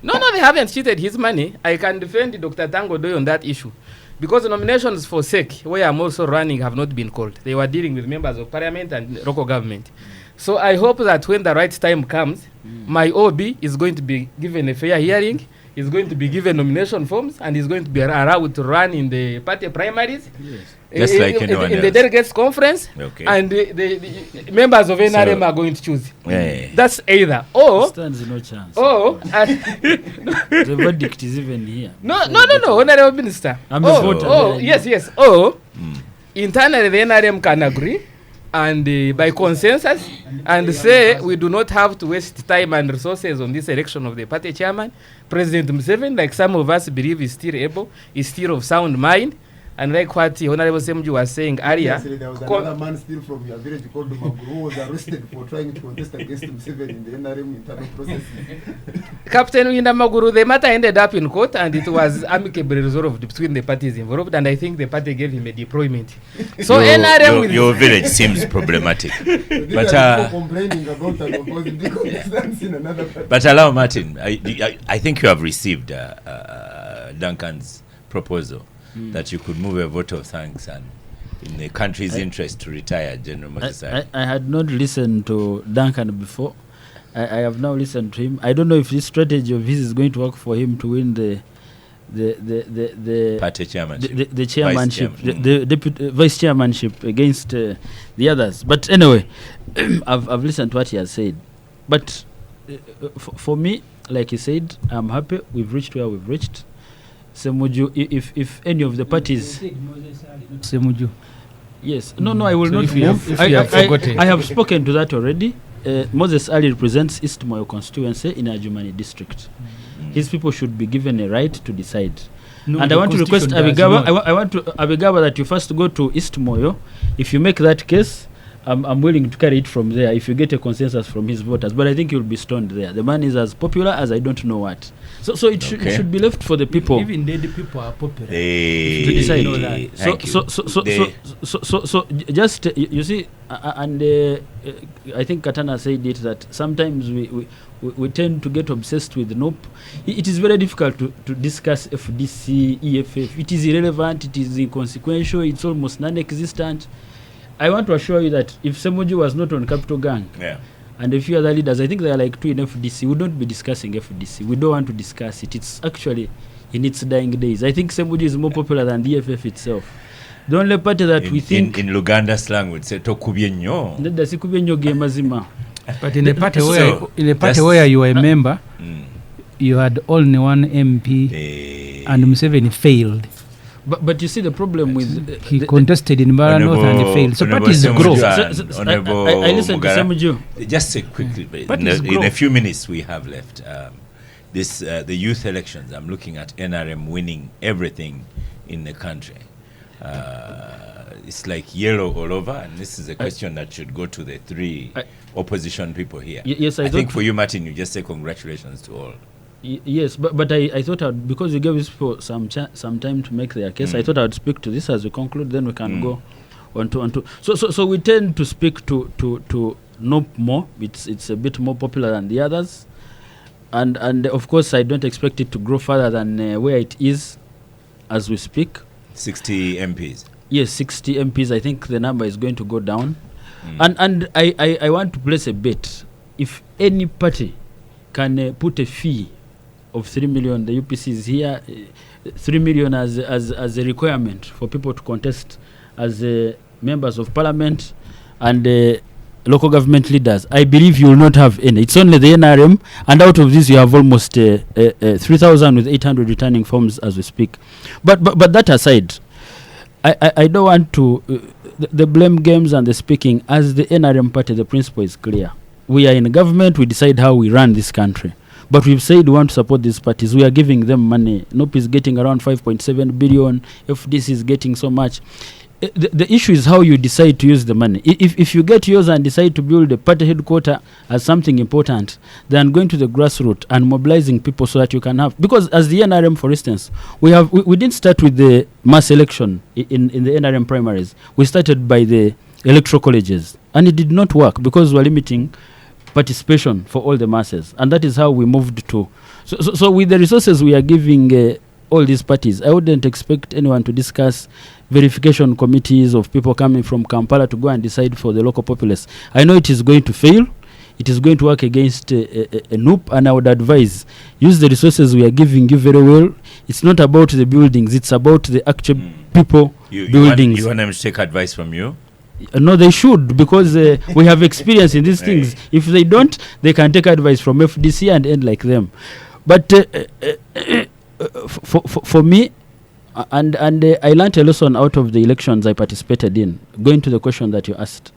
no, they haven't cheated his money. I can defend Dr. Tango Doy on that issue. Because the nominations for SEC, where I'm also running, have not been called. They were dealing with members of parliament and local government. So I hope that when the right time comes, my OB is going to be given a fair hearing, is going to be given nomination forms, and is going to be allowed to run in the party primaries. Yes. Just like anyone in the delegates conference, okay. And the members of NRM are going to choose. Yeah. That's either or. Stands no chance. Or the verdict is even here. No, Honorable Minister. I'm a voter. Oh, yes. Or internally the NRM can agree and by consensus and say we do not have to waste time and resources on this election of the party chairman. President Museveni, like some of us believe, is still able, is still of sound mind. And like what Honorable Semju was saying earlier, there was another man still from your village called Maguru who was arrested for trying to contest against Museveni in the NRM internal process. Captain Winda Maguru, the matter ended up in court and it was amicably resolved between the parties involved, and I think the party gave him a deployment. So NRM your village seems problematic. But complaining about an opposing contestants in another party. But allow Martin, I think you have received Duncan's proposal. That you could move a vote of thanks and in the country's interest to retire General Moses. I had not listened to Duncan before, I have now listened to him. I don't know if this strategy of his is going to work for him to win the party chairmanship, the chairmanship, Vice chairman. the deputy vice chairmanship against the others. But anyway, I've listened to what he has said. But for me, like he said, I'm happy we've reached where we've reached. Semuju, if any of the parties, Semuju. yes, no, I will So not if you move. have- if you have forgotten. I have spoken to that already. Moses Ali represents East Moyo constituency in Ajumani district. His people should be given a right to decide. No, And the I want to request Constitution does Abigaba, not. I want to Abigaba that you first go to East Moyo. If you make that case, I'm willing to carry it from there if you get a consensus from his voters. But I think you'll be stoned there. The man is as popular as I don't know what. So it Okay. should be left for the people Even dead people are popular. to decide. know that. Thank you. So just you see, and I think Katana said it that sometimes we tend to get obsessed with NOP. It is very difficult to discuss FDC, EFF. It is irrelevant. It is inconsequential. It's almost non-existent. I want to assure you that if Semuju was not on Capital Gang Yeah. and a few other leaders, I think there are like 2 in FDC, we don't be discussing FDC. We don't want to discuss it. It's actually in its dying days. I think Semuju is more popular than the EFF itself. The only party that we think in Luganda slang would say tokubye nnyo. ndadda sikubye nnyo ge mazima. But in a party So, where that's- you are a member, Mm. you had only one MP, and Museveni failed. But you see the problem with He contested in Mbara North and he failed. So Honorable parties grow. Semuju. Honorable I listened to Mugara. Semuju. Just say quickly, But in it's a growth. few minutes we have left. The youth elections. I'm looking at NRM winning everything in the country. It's like yellow all over, and this is a question that should go to the 3 opposition people here. Yes, I think thought- for you, Martin, you just say congratulations to all. Yes, but I thought because you gave these people some time to make their case, I thought I would speak to this as we conclude, then we can go on to. So we tend to speak to NOP more. It's a bit more popular than the others, and of course I don't expect it to grow further than where it is as we speak. 60 MPs. Yes, 60 MPs. I think the number is going to go down, and I want to place a bet. If any party can put a fee of 3 million, the UPC is here, 3 million as a requirement for people to contest as members of parliament and local government leaders. I believe you will not have any. It's only the NRM, and out of this you have almost 3,000 with 800 returning forms as we speak. But that aside, I don't want to the blame games and the speaking. As the NRM party, the principle is clear. We are in government, we decide how we run this country. But we've said we want to support these parties. We are giving them money. NOP is getting around 5.7 billion. FDC is getting so much. The issue is how you decide to use the money. If you get yours and decide to build a party headquarter as something important, then going to the grassroots and mobilizing people so that you can have, because as the NRM, for instance, we didn't start with the mass election in the NRM primaries. We started by the electoral colleges, and it did not work because we were limiting participation for all the masses, and that is how we moved to. So with the resources we are giving all these parties, I wouldn't expect anyone to discuss verification committees of people coming from Kampala to go and decide for the local populace. I know it is going to fail. It is going to work against a NOP, and I would advise use the resources we are giving you very well. It's not about the buildings; it's about the actual people buildings. You want them to take advice from you? No, they should, because we have experience in these things. If they don't, they can take advice from FDC and end like them. But for me, and I learned a lesson out of the elections I participated in. Going to the question that you asked,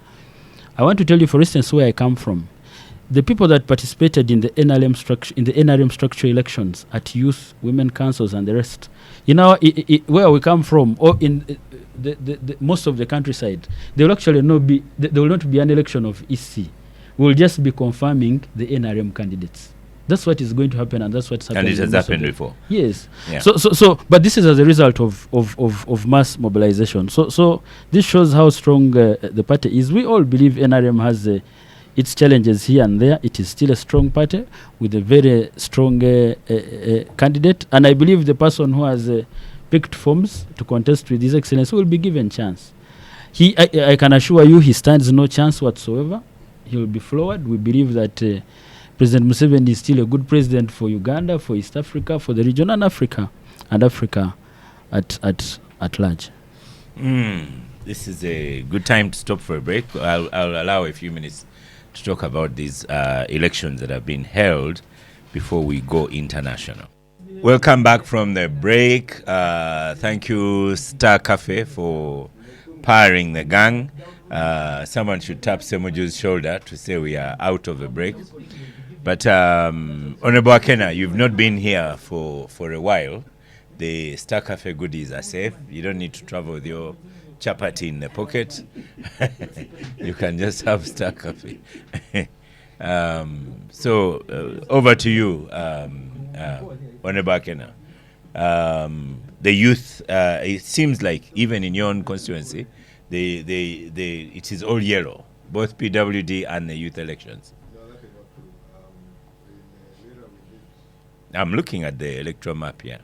I want to tell you, for instance, where I come from. The people that participated in the NRM structure elections at youth, women councils, and the rest, where we come from, or in the most of the countryside, there will actually there will not be an election of EC. We will just be confirming the NRM candidates. That's what is going to happen, and that's what's happening. And it has happened before. Yes. Yeah. So, but this is as a result of mass mobilization. So this shows how strong the party is. We all believe NRM has its challenges here and there. It is still a strong party with a very strong candidate, and I believe the person who has picked forms to contest with His Excellency will be given chance. I can assure you, he stands no chance whatsoever. He will be floored. We believe that President Museveni is still a good president for Uganda, for East Africa, for the region, and Africa at large. This is a good time to stop for a break. I'll allow a few minutes to talk about these elections that have been held before we go international. Welcome back from the break. Thank you, Star Cafe, for powering the gang. Someone should tap Semoju's shoulder to say we are out of the break. But Honorable Akena, you've not been here for a while. The Star Cafe goodies are safe. You don't need to travel with your chapati in the pocket. You can just have Star Cafe. So over to you, Honorable Akena. The youth, it seems like even in your own constituency, it is all yellow, both PWD and the youth elections. I'm looking at the electoral map here.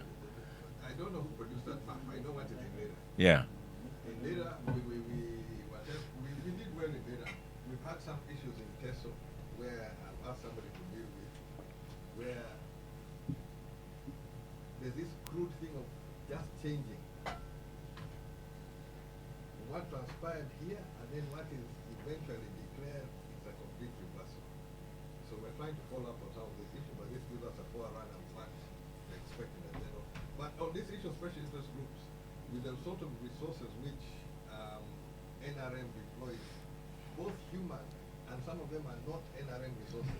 I don't know who produced that map. I know what is in data. Yeah. In data, we did well in data. We've had some issues in Teso where I've asked somebody to deal with, where there's this crude thing of just changing what transpired here and then what is eventually declared is a complete reversal. So we're trying to follow up on some of these issues, but this gives us a forerun of what we're expecting in general. But on this issue of special interest groups, with the sort of resources which NRM deploys, both human and some of them are not NRM resources,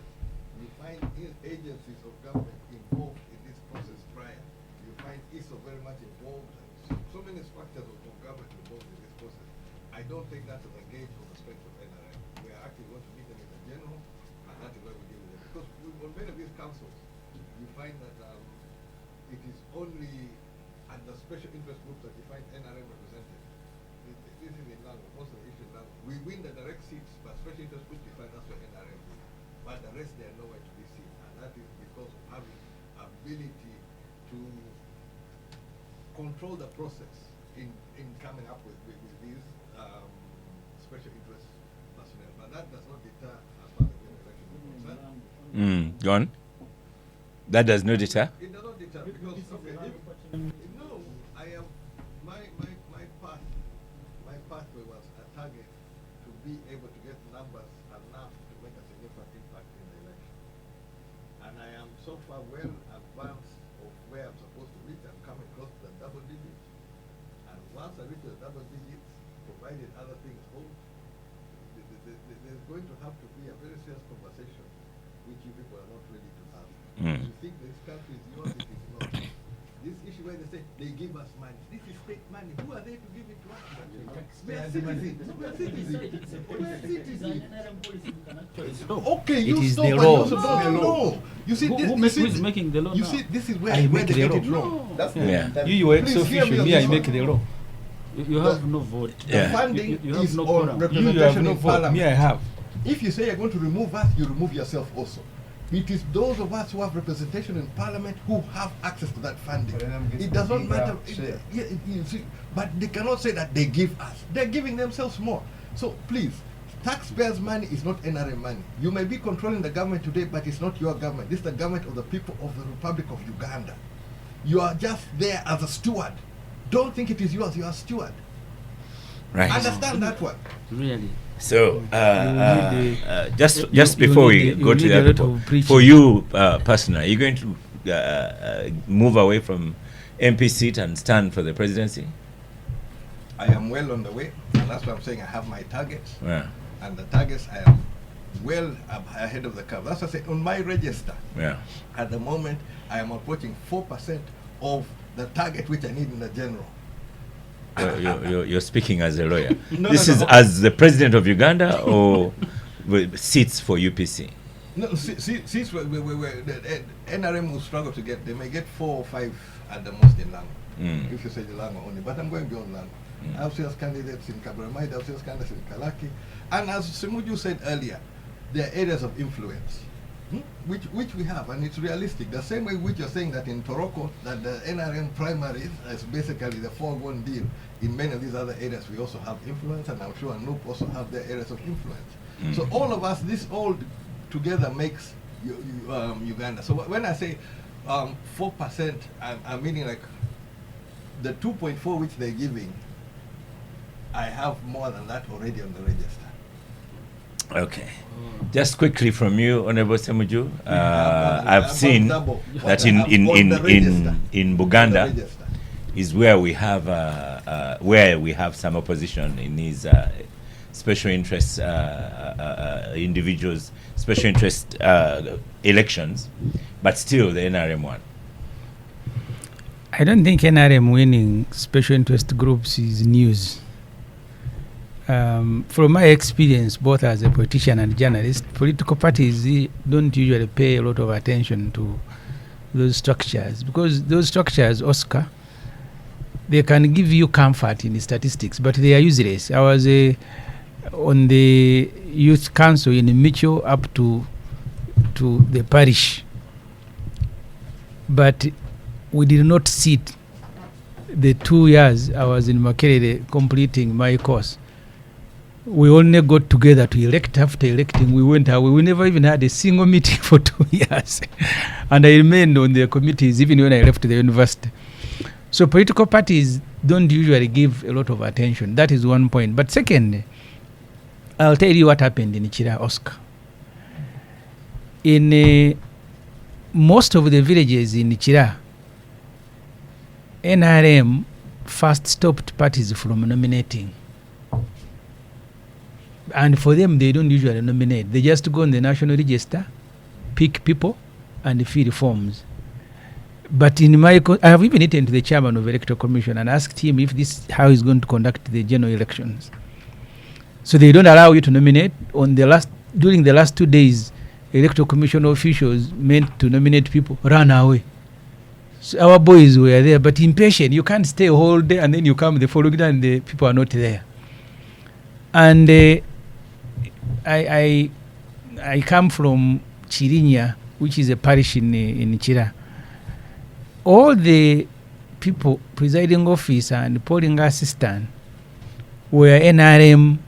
you find agencies of government involved in this process prior. You find ISO very much involved, and so many structures of government involved in this process. I don't think that is engaged from the strength of NRM. We are actually going to meet them in the general, and that is where we deal with them. Because on many of these councils, you find that it is only at the special interest groups that you find NRM represented. This is in Lango, most of the issues in Lango. We win the direct seats, but special interest groups you find that's where NRM is. But the rest, they are nowhere to be seen. And that is because of having ability to control the process in coming up with these special interest personnel. But that does not deter as far as the election is concerned. Go on. That does not deter? It does not deter because, okay, no, I am, my pathway was a target to be able to get numbers enough to make a significant impact in the election. And I am so far well advanced of where I'm supposed to reach. I'm coming close to the double digits. And once I reach the double digits, provided other things hold, there's going to have to be a very serious conversation which you people are not ready to have. You think this country is yours, it is not. This issue where they say they give us money. This is state money. Who are they to give it to us? We are citizens. We are citizens. Okay, you is stop the and law. also don't know. You see, Who is making the law you now? see, this is where I they make the get law. it wrong. That's Yeah. You ex Please hear me officio, on me I this make one. the law. You have no vote. The Yeah. funding You have is no on quorum. You have representation no in vote, parliament. me I have. If you say you're going to remove us, you remove yourself also. It is those of us who have representation in parliament who have access to that funding. But then I'm getting It does not bigger matter. share. You see, but they cannot say that they give us. They're giving themselves more. So please, taxpayers' money is not NRM money. You may be controlling the government today, but it's not your government. This is the government of the people of the Republic of Uganda. You are just there as a steward. Don't think it is yours. You are a steward. Right. Understand that one. Really. So, just you before we need go to a the other lot point, of preaching. for you personally, are you going to move away from MP seat and stand for the presidency? I am well on the way, and that's why I'm saying I have my targets. Yeah. And the targets I am well ahead of the curve. That's why I say on my register, Yeah. at the moment, I am approaching 4% of the target which I need in the general. You're speaking as a lawyer. No, This no, is no. as the president of Uganda or with seats for UPC? No, since the NRM will struggle to get, they may get 4 or 5 at the most in Lango, if you say the Lango only. But I'm going beyond Lango. I have sales candidates in Kaburamai, I have sales candidates in Kalaki. And as Semuju said earlier, there are areas of influence, which we have, and it's realistic. The same way which you're saying that in Toroko, that the NRM primaries is basically the foregone deal. In many of these other areas, we also have influence, and I'm sure Anoop also have their areas of influence. So all of us, this all together makes Uganda. So when I say 4%, I'm meaning like the 2.4 which they're giving, I have more than that already on the register. Okay. Just quickly from you, Honorable Semuju, I've I've seen double what that I have on the register. in On the Buganda register. is where we have some opposition in these special interest individuals, special interest elections, but still the NRM won. I don't think NRM winning special interest groups is news. From my experience, both as a politician and journalist, political parties don't usually pay a lot of attention to those structures, because those structures, Oscar, they can give you comfort in the statistics, but they are useless. I was on the youth council in Mitchell up to the parish, but we did not sit the 2 years I was in Makerere completing my course. We only got together to elect. After electing, we went away. We never even had a single meeting for 2 years. And I remained on the committees even when I left the university. So political parties don't usually give a lot of attention. That is one point. But second, I'll tell you what happened in Chira, Oscar. In most of the villages in Chira, NRM first stopped parties from nominating. And for them, they don't usually nominate. They just go on the national register, pick people, and fill forms. But in I have even written to the chairman of the Electoral Commission and asked him if this is how he's going to conduct the general elections. So they don't allow you to nominate. During the last 2 days, Electoral Commission officials meant to nominate people ran away. So our boys were there, but impatient. You can't stay a whole day and then you come the following day and the people are not there. And I come from Chirinya, which is a parish in Chira. All the people, presiding officer and polling assistant, were NRM,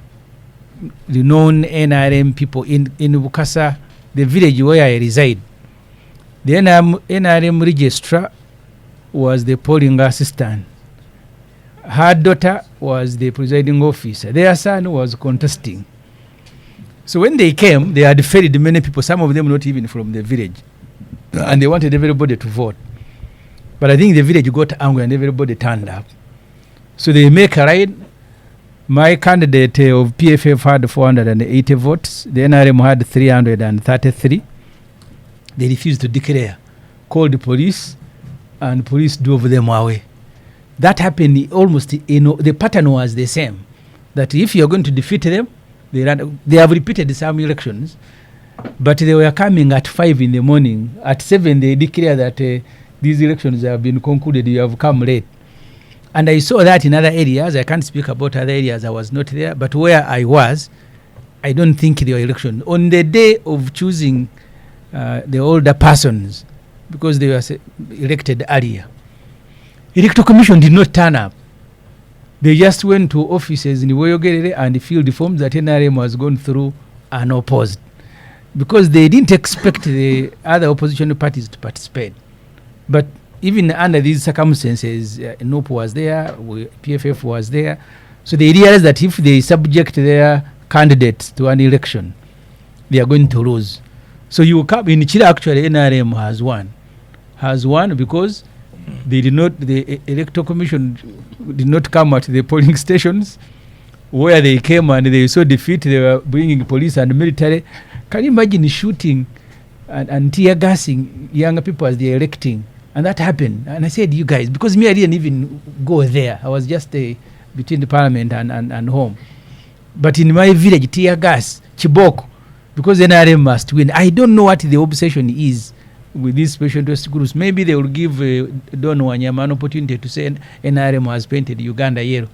renowned NRM people in Bukasa, the village where I reside. The NRM registrar was the polling assistant. Her daughter was the presiding officer. Their son was contesting. So when they came, they had ferried many people, some of them not even from the village. And they wanted everybody to vote. But I think the village got angry and everybody turned up. So they make a ride. My candidate of PFF had 480 votes. The NRM had 333. They refused to declare. Called the police, and police drove them away. That happened almost, the pattern was the same. That if you're going to defeat them, they have repeated some elections, but they were coming at 5 in the morning. At 7, they declare that these elections have been concluded, you have come late. And I saw that in other areas. I can't speak about other areas, I was not there, but where I was, I don't think there were elections. On the day of choosing the older persons, because they were elected earlier, Electoral Commission did not turn up. They just went to offices in Woyogerere and filled the forms that NRM was gone through unopposed, because they didn't expect the other opposition parties to participate. But even under these circumstances, NOP was there, PFF was there, so they realized that if they subject their candidates to an election, they are going to lose. So you come in Chile, actually NRM has won because the Electoral Commission did not come at the polling stations where they came, and they saw defeat. They were bringing police and military. Can you imagine shooting and tear gassing younger people as they are electing? And that happened. And I said, you guys, because me, I didn't even go there. I was just between the parliament and home. But in my village, tear gas, Chiboko, because NRM must win. I don't know what the obsession is with these special interest groups. Maybe they will give Don Wanyama an opportunity to say NRM has painted Uganda yellow.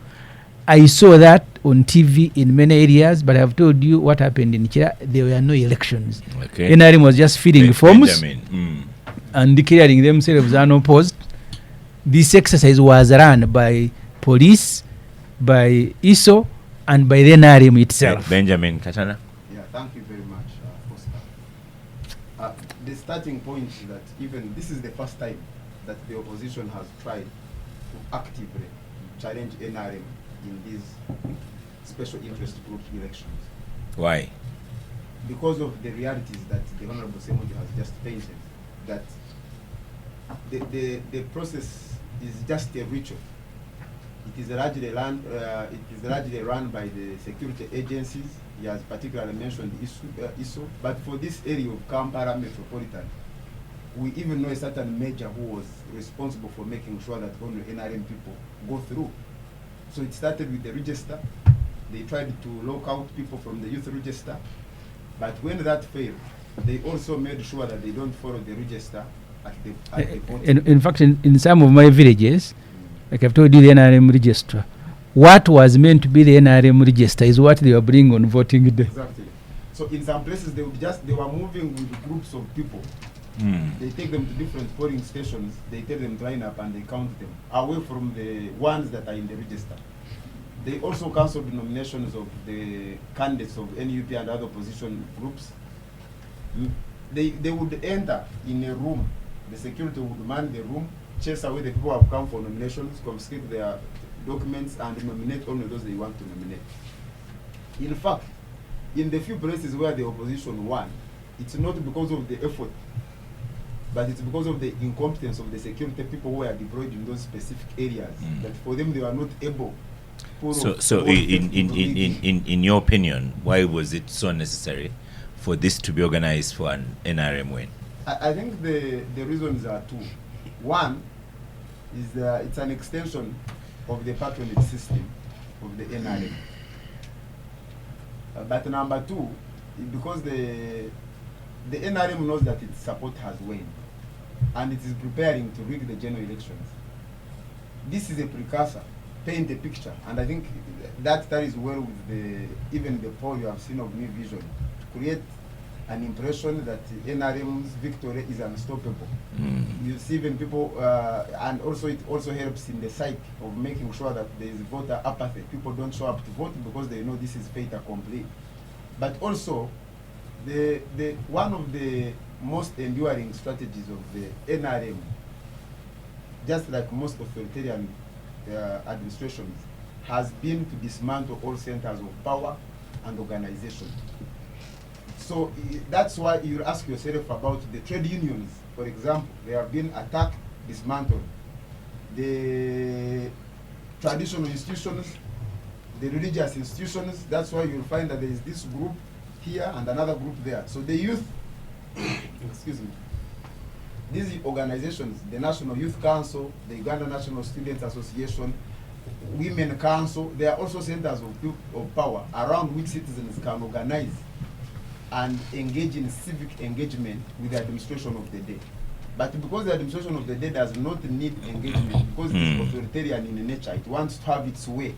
I saw that on TV in many areas, but I have told you what happened in Chira. There were no elections. Okay. NRM was just filling forms and declaring themselves unopposed. This exercise was run by police, by ISO, and by the NRM itself. Benjamin Katana. Yeah, thank you very much, Oscar. the starting point is that even this is the first time that the opposition has tried to actively challenge NRM in these special interest group elections. Why? Because of the realities that the Honorable Semondi has just painted, that the process is just a ritual. It is largely run by the security agencies. He has particularly mentioned ISO, but for this area of Kampala Metropolitan, we even know a certain major who was responsible for making sure that only NRM people go through. So it started with the register. They tried to lock out people from the youth register, but when that failed, they also made sure that they don't follow the register at the voting. In fact, in some of my villages, like I've told you, the NRM register, what was meant to be the NRM register is what they were bringing on voting day. Exactly. So in some places they were moving with groups of people. They take them to different polling stations, they tell them to line up and they count them away from the ones that are in the register. They also cancelled the nominations of the candidates of NUP and other opposition groups. They would enter in a room, the security would man the room, chase away the people who have come for nominations, confiscate their documents and nominate only those they want to nominate. In fact, in the few places where the opposition won, it's not because of the effort, but it's because of the incompetence of the security people who are deployed in those specific areas. That for them they were not able. So in your opinion, why was it so necessary for this to be organized for an NRM win? I think the reasons are two. One is it's an extension of the patronage system of the NRM. But number two, because the NRM knows that its support has waned and it is preparing to rig the general elections. This is a precursor, paint a picture, and I think that is well with even the poll you have seen of New Vision, to create an impression that NRM's victory is unstoppable. You see even people, and also it also helps in the psyche of making sure that there is voter apathy. People don't show up to vote because they know this is fait accompli. But also, one of the most enduring strategies of the NRM, just like most authoritarian administrations, has been to dismantle all centers of power and organization. So that's why you ask yourself about the trade unions, for example. They have been attacked, dismantled. The traditional institutions, the religious institutions, that's why you'll find that there is this group here and another group there. So the youth, excuse me, these organizations, the National Youth Council, the Uganda National Students Association, Women Council, they are also centers of power around which citizens can organize and engage in civic engagement with the administration of the day. But because the administration of the day does not need engagement, because it's authoritarian in nature, it wants to have its way.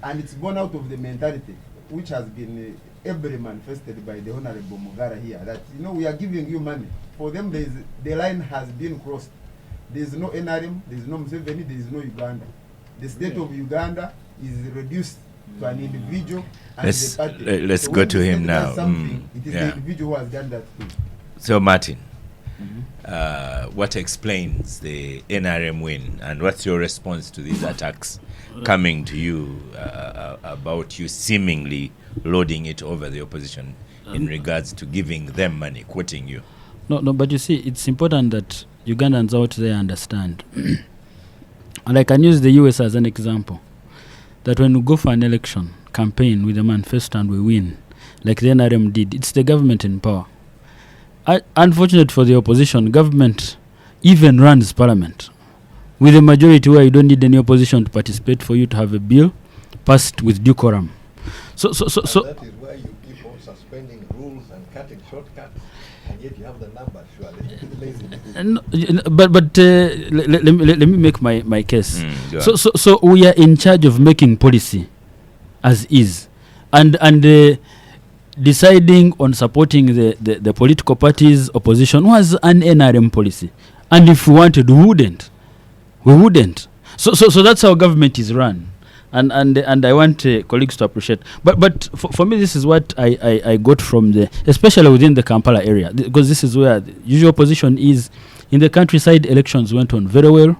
And it's born out of the mentality, which has been every manifested by the Honorable Mugara here, that, you know, we are giving you money. For them, the line has been crossed. There is no NRM, there is no Museveni, there is no Uganda. The state of Uganda is reduced to an individual and Let's the party. let's So go when to the him state now. does something, it is Yeah. the individual who has done that thing. So Martin, what explains the NRM win, and what's your response to these attacks coming to you about you seemingly loading it over the opposition in regards to giving them money, quoting you? No, but you see, it's important that Ugandans out there understand. And I can use the US as an example. That when we go for an election campaign with a manifesto and we win, like the NRM did, it's the government in power. Unfortunate for the opposition, government even runs parliament with a majority where you don't need any opposition to participate for you to have a bill passed with decorum. So that is why you keep on suspending rules and cutting shortcuts, and yet you have the numbers. But let me make my case. Go So we are in charge of making policy as is, and deciding on supporting the political parties opposition was an NRM policy, and if we wanted, we wouldn't. So that's how government is run. And I want colleagues to appreciate. But for me, this is what I got from especially within the Kampala area, because this is where the usual position is. In the countryside, elections went on very well,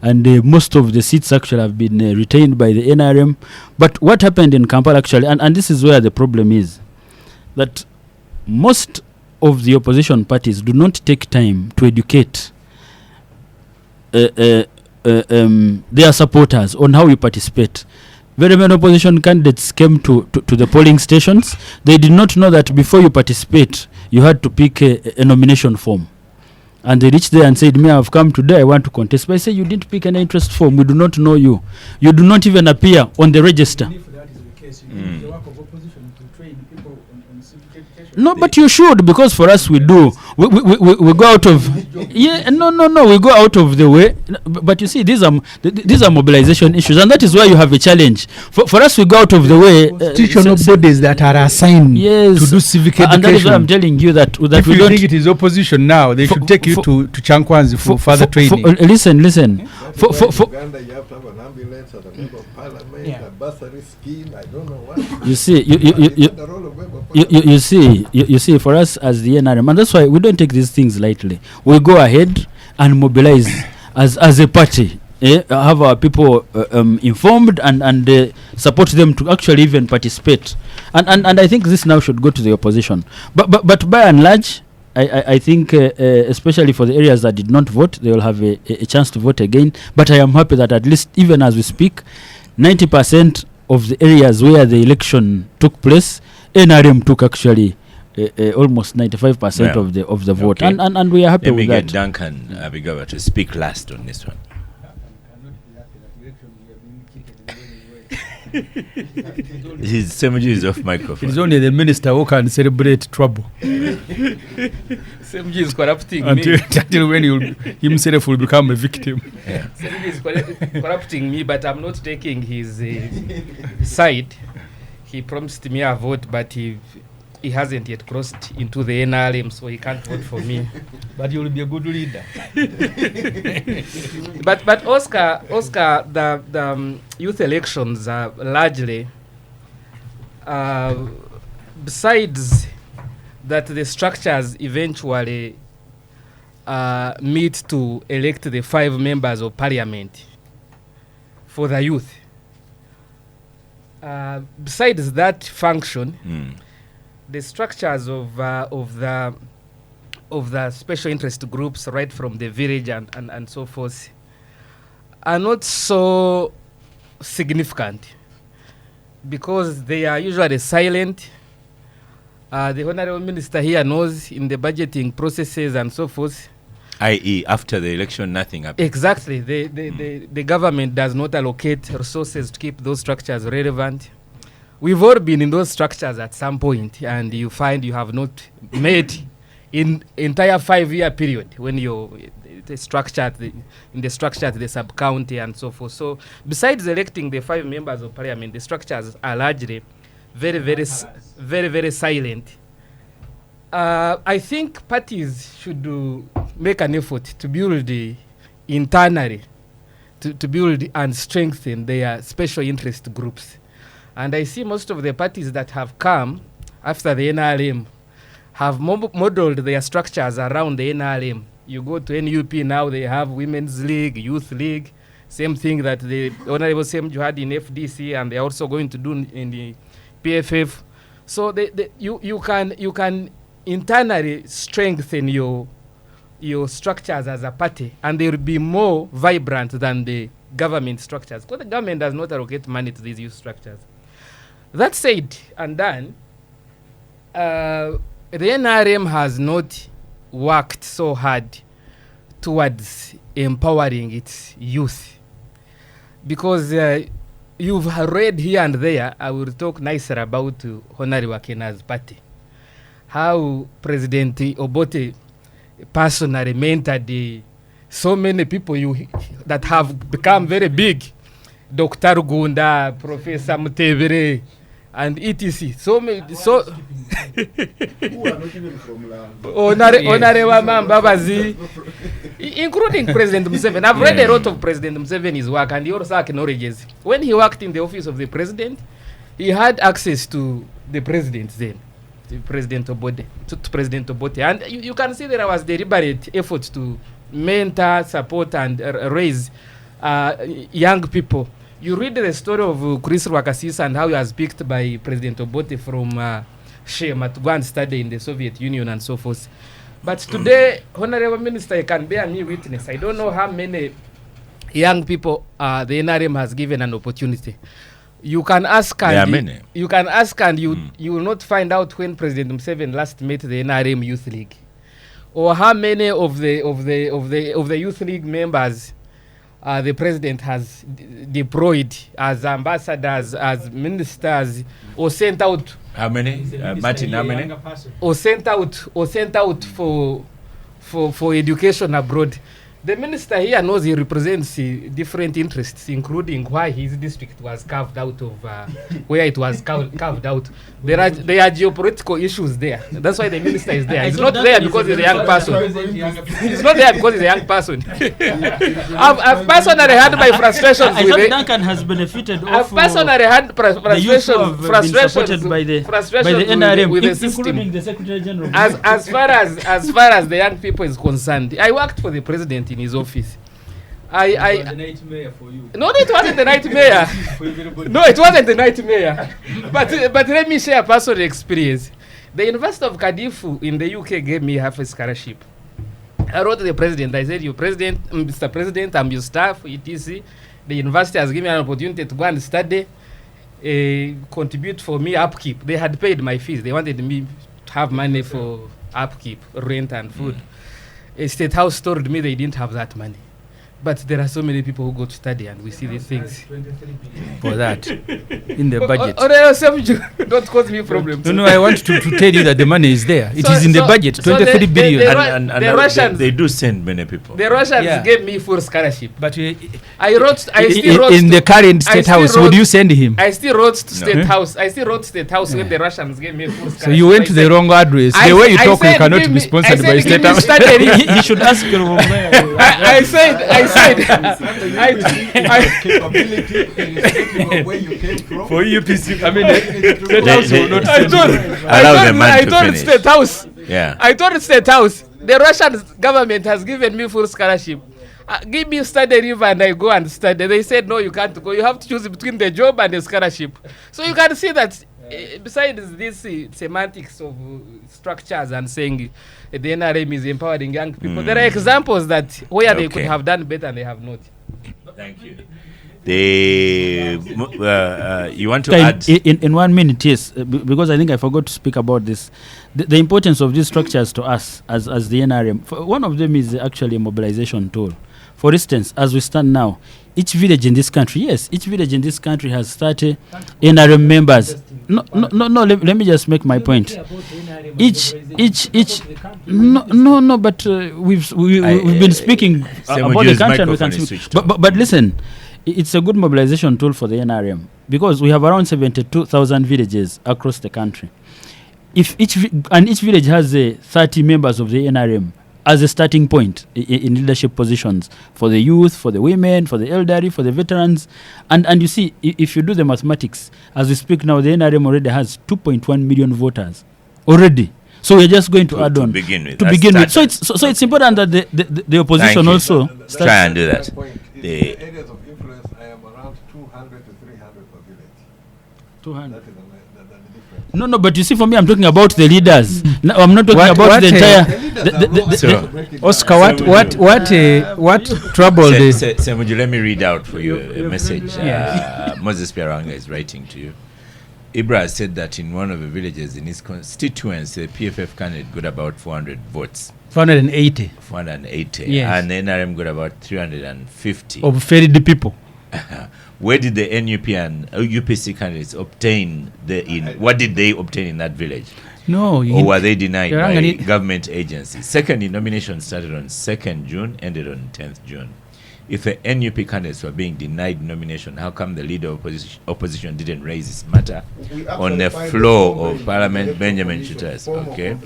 and most of the seats actually have been retained by the NRM. But what happened in Kampala actually, and this is where the problem is, that most of the opposition parties do not take time to educate their supporters on how you participate. Very many opposition candidates came to the polling stations. They did not know that before you participate, you had to pick a nomination form. And they reached there and said, me, I've come today, I want to contest. But I say, you didn't pick an interest form. We do not know you. You do not even appear on the register. If that is the case, you need the work of opposition to train people on civic education. No, but you should, because for us we do. We go out of we go out of the way. But you see, these are mobilization issues, and that is why you have a challenge. For us, we go out of the way. Constitutional bodies that are assigned to do civic education. And that is why I'm telling you that if we you don't think it is opposition now, they should take you to Chankwanzi for further training. Listen. For Uganda, you have to have an ambulance and a member of parliament, a bursary scheme. I don't know what. You see, you see, for us as the NRM, and that's why we don't take these things lightly. We go ahead and mobilize as a party. Have our people informed and support them to actually even participate. And I think this now should go to the opposition. But by and large, I think especially for the areas that did not vote, they will have a chance to vote again. But I am happy that at least even as we speak, 90% of the areas where the election took place, NRM took actually almost 95% of the vote. Okay. And we are happy with that. Let me get Duncan Abigawa to speak last on this one. His Semuji is off microphone. It's only the minister who can celebrate trouble. Semji is corrupting until when himself will become a victim. Yeah. Semji is corrupting me, but I'm not taking his side. He promised me a vote, but he hasn't yet crossed into the NRM, so he can't vote for me. But you will be a good leader. But Oscar, the youth elections are largely, besides that the structures eventually meet to elect the 5 members of parliament for the youth. Besides that function, the structures of the special interest groups, right from the village and so forth, are not so significant because they are usually silent. The Honorable Minister here knows in the budgeting processes and so forth. I.e., after the election, nothing happens. Exactly. The government does not allocate resources to keep those structures relevant. We've all been in those structures at some point, and you find you have not made in entire 5-year period when you're in the structure at the sub-county and so forth. So besides electing the 5 members of parliament, the structures are largely very silent. I think parties should make an effort to build internally, to build and strengthen their special interest groups. And I see most of the parties that have come after the NRM have modeled their structures around the NRM. You go to NUP now, they have Women's League, Youth League, same thing that the Honorable Semju had in FDC, and they're also going to do in the PFF. So you can internally strengthen your structures as a party, and they will be more vibrant than the government structures, because the government does not allocate money to these youth structures. That said and done, the NRM has not worked so hard towards empowering its youth, because you've read here and there, I will talk nicer about Honorable Kena's party, how President Obote personally mentored so many people that have become very big. Dr. Uganda, Professor Mutebere, and etc. So many, so Who are not even from land. Honorable Mambabazi, including President Museveni. I've read a lot of President Museveni's work, and he also acknowledges when he worked in the office of the president, he had access to the president then, to President Obote, to President Obote, and you can see there was deliberate efforts to mentor, support, and raise young people. You read the story of Chris Rwakasisa and how he was picked by President Obote from Shema to go and study in the Soviet Union and so forth. But today, Honorable Minister, you can bear me witness. I don't know how many young people the NRM has given an opportunity. You can ask and There are many. you can ask and you will not find out when President Museveni last met the NRM Youth League, or how many of the Youth League members the president has deployed as ambassadors, as ministers, or sent out. How many? Martin, how many? Or sent out for education abroad. The minister here knows he represents different interests, including why his district was carved out of where it was carved out. There are geopolitical issues there. That's why the minister is there. He's not there because he's a young person. He's not there because he's a young person. I've personally had my frustrations I with thought it. Duncan has benefited I've of personally had the youth who have been supported by the NRM, with the system. including the Secretary General. As far as the young people is concerned, I worked for the president in his office. No, it wasn't the nightmare. No, it wasn't the nightmare. But let me share a personal experience. The University of Cardiff in the UK gave me half a scholarship. I wrote to the president. I said, Mr. President, I'm your staff, etc. The university has given me an opportunity to go and study, contribute for me upkeep. They had paid my fees. They wanted me to have money for upkeep, rent and food. A State House told me they didn't have that money. But there are so many people who go to study, and we see these things. For that in the budget. Don't cause me problems. No, I want to tell you that the money is there. It is in the budget, 23 billion. And the Russians, they do send many people. The Russians Yeah. gave me full scholarship. But I still wrote in the current I State still House, wrote- would you send him? I still wrote to No. State House. I still wrote State House when the Russians gave me full scholarship. So you went to the wrong address. The way you talk, you cannot be sponsored by State House. He should ask I said, Capability irrespective of where you came from. For UPC, I mean, State House will not I told finish. State House. Yeah. I told State House, the Russian government has given me full scholarship. Give me study leave and I go and study. They said, no, you can't go. You have to choose between the job and the scholarship. So you can see that besides this semantics of structures and saying the NRM is empowering young people, there are examples that where they could Okay. have done better and they have not. Thank you. You want to add? in 1 minute, yes, because I think I forgot to speak about this. The importance of these structures to us as the NRM. One of them is actually a mobilization tool. For instance, as we stand now, each village in this country has 30 NRM members. No, let me just make my point. No, but we've been speaking about the country and we can speak. But listen, it's a good mobilization tool for the NRM because we have around 72,000 villages across the country. If each village has 30 members of the NRM as a starting point in leadership positions for the youth, for the women, for the elderly, for the veterans, and you see, if you do the mathematics, as we speak now, the NRM already has 2.1 million voters already. So we're just going to add on to begin with. So it's important that the opposition Thank you. also Try and do that. Point. In The- the areas of influence, I am around 200 to 300 per village. 200. That is the difference. No, but you see, for me, I'm talking about the leaders. No, I'm not talking about What, the uh, entire. So- Oscar, what troubled this? Semuju, let me read out for you a message Moses Piaranga is writing to you. Ibra said that in one of the villages in his constituency, the PFF candidate got about 400 votes. 480 480. Yes. And the NRM got about 350. of failed people. Where did the NUP and UPC candidates obtain what did they obtain in that village? No, Or were they denied You're by wrong, government agencies? Secondly, nominations started on 2nd June, ended on 10th June. if the NUP candidates were being denied nomination, how come the leader of opposition didn't raise this matter on the floor of Parliament, Benjamin Chuters? Okay.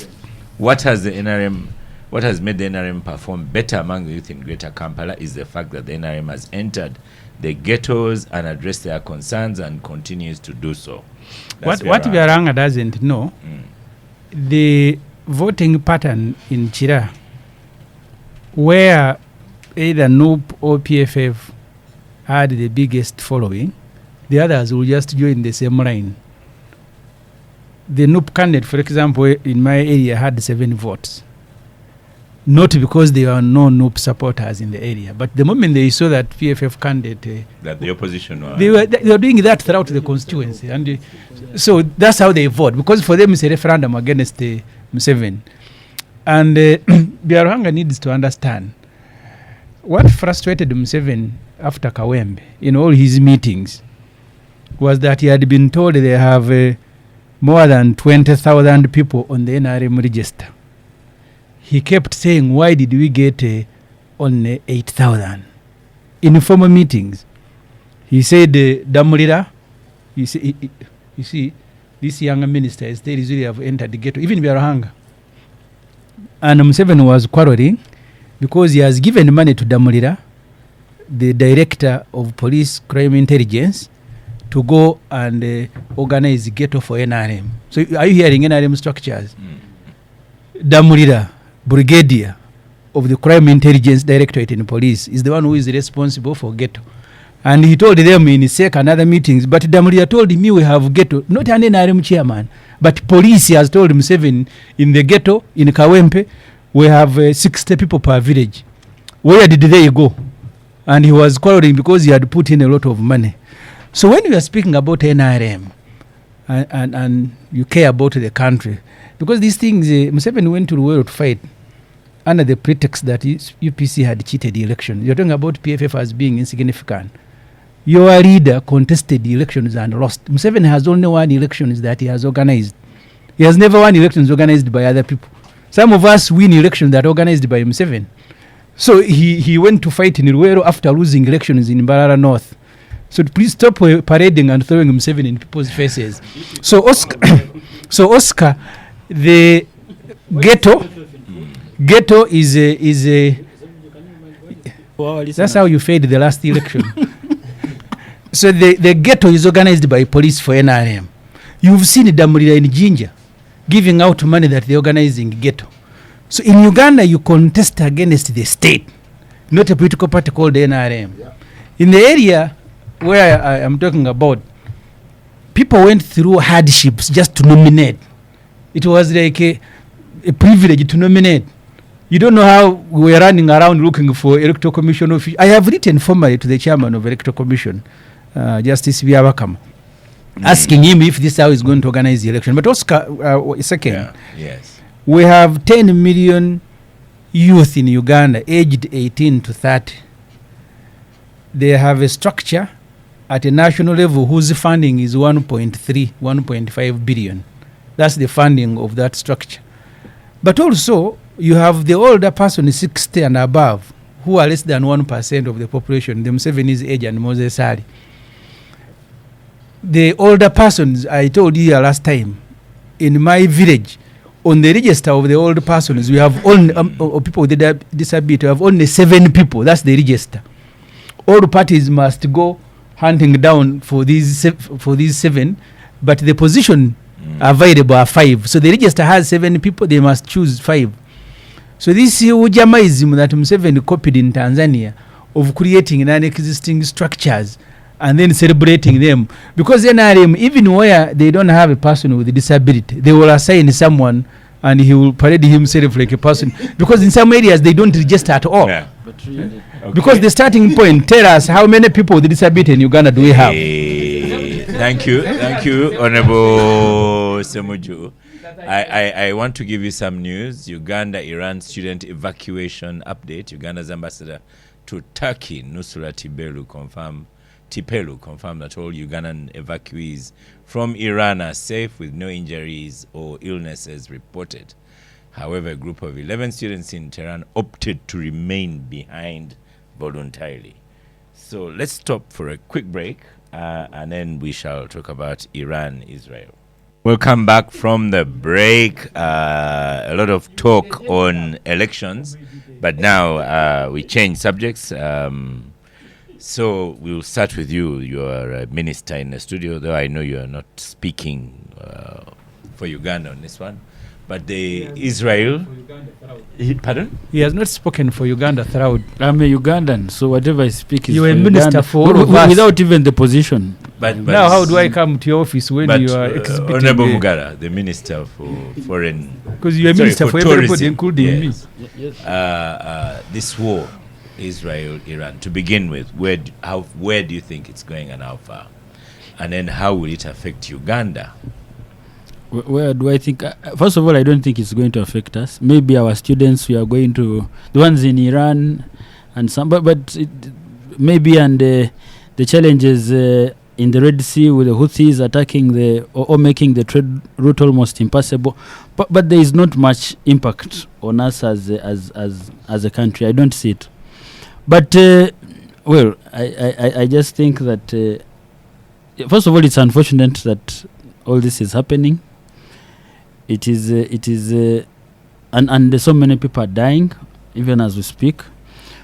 What has made the NRM perform better among the youth in Greater Kampala is the fact that the NRM has entered the ghettos and addressed their concerns and continues to do so. What Byaranga doesn't know, the voting pattern in Chira, where either NUP or PFF had the biggest following, the others will just join the same line. The NUP candidate, for example, in my area had 7 votes. Not because there are no NUP supporters in the area, but the moment they saw that PFF candidate... that the opposition were... They were doing that throughout the constituency. And so that's how they vote, because for them it's a referendum against Museveni. And Byaranga needs to understand, what frustrated Museveni after Kawembe in all his meetings was that he had been told they have more than 20,000 people on the NRM register. He kept saying, why did we get only 8,000? In former meetings, he said, Damulira, you see, this young minister is they usually have entered the ghetto, even Byaranga. And Museveni was quarreling because he has given money to Damulira, the director of police crime intelligence, to go and organize ghetto for NRM. So are you hearing NRM structures? Damulira, brigadier of the crime intelligence directorate in police, is the one who is responsible for ghetto. And he told them in his and other meetings, but Damulira told me we have ghetto, not an NRM chairman, but police has told him 7 in the ghetto, in Kawempe, we have 60 people per village. Where did they go? And he was quarreling because he had put in a lot of money. So when we are speaking about NRM and you care about the country, because these things, Museveni went to the world to fight under the pretext that UPC had cheated the election. You're talking about PFF as being insignificant. Your leader contested the elections and lost. Museveni has only won elections that he has organized. He has never won elections organized by other people. Some of us win elections that are organized by Museveni. So he went to fight in Ruero after losing elections in Mbarara North. So please stop parading and throwing Museveni in people's faces. So Oscar, the ghetto is a that's how you failed the last election. So the ghetto is organized by police for NRM. You've seen Damulira in Jinja giving out money that they're organizing ghetto. So in Uganda, you contest against the state, not a political party called NRM. Yeah. In the area where I am talking about, people went through hardships just to nominate. It was like a privilege to nominate. You don't know how we were running around looking for electoral commission office. I have written formally to the chairman of electoral commission, Justice Byabakama, asking him if this is how he's going to organize the election. But Oscar, second, yes, we have 10 million youth in Uganda aged 18 to 30. They have a structure at a national level whose funding is 1.5 billion. That's the funding of that structure. But also, you have the older person 60 and above who are less than 1% of the population, the Museveni's age and Moses Ali. The older persons, I told you last time, in my village, on the register of the old persons, we have only people with disability, we have only 7 people. That's the register. All parties must go hunting down for these 7, but the position available are 5. So the register has 7 people, they must choose 5. So this Ujamaism that Museveni copied in Tanzania of creating non-existing structures and then celebrating them, because NRM, even where they don't have a person with a disability, they will assign someone and he will parade himself like a person, because in some areas they don't register at all. Yeah. But really, Okay. Because the starting point, tell us how many people with disability in Uganda do we have? Thank you, Honorable Semuju. I want to give you some news. Uganda-Iran student evacuation update. Uganda's ambassador to Turkey, Nusra Tibelu, confirmed that all Ugandan evacuees from Iran are safe with no injuries or illnesses reported. However, a group of 11 students in Tehran opted to remain behind voluntarily. So let's stop for a quick break, and then we shall talk about Iran, Israel. Welcome back from the break. A lot of talk on elections, but now we change subjects. So we'll start with you. You're a minister in the studio, though I know you're not speaking for Uganda on this one. But the Israel... Pardon? He has not spoken for Uganda throughout. I'm a Ugandan, so whatever I speak is You for are a minister Uganda, for all of us. without even the position. But Now, how do I come to your office when you are exhibiting? Honorable Mugara, the minister for foreign... Because you are a Sorry, minister for everybody, tourism. including Yes. This war, Israel-Iran, to begin with, where do you think it's going and how far? And then how will it affect Uganda? Where do I think? First of all, I don't think it's going to affect us. Maybe our students, we are going to the ones in Iran, and some, but maybe and the challenges in the Red Sea with the Houthis attacking or making the trade route almost impossible. But there is not much impact on us as a country. I don't see it. But well, I just think that first of all, it's unfortunate that all this is happening. It is, and so many people are dying, even as we speak.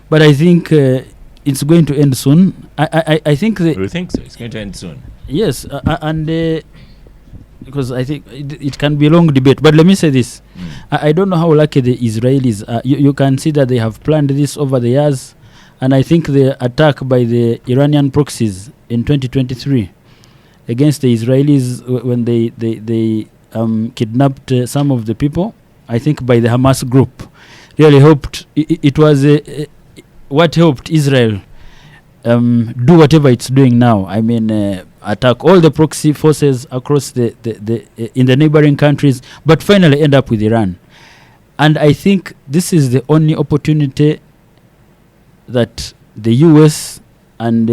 But I think it's going to end soon. I think You think so? It's going to end soon. Yes, and because I think it can be a long debate. But let me say this: I don't know how lucky the Israelis are. You can see that they have planned this over the years, and I think the attack by the Iranian proxies in 2023 against the Israelis when they kidnapped some of the people, I think by the Hamas group, really helped. It was what helped Israel do whatever it's doing now. I mean, attack all the proxy forces across the in the neighboring countries, but finally end up with Iran. And I think this is the only opportunity that the U.S. and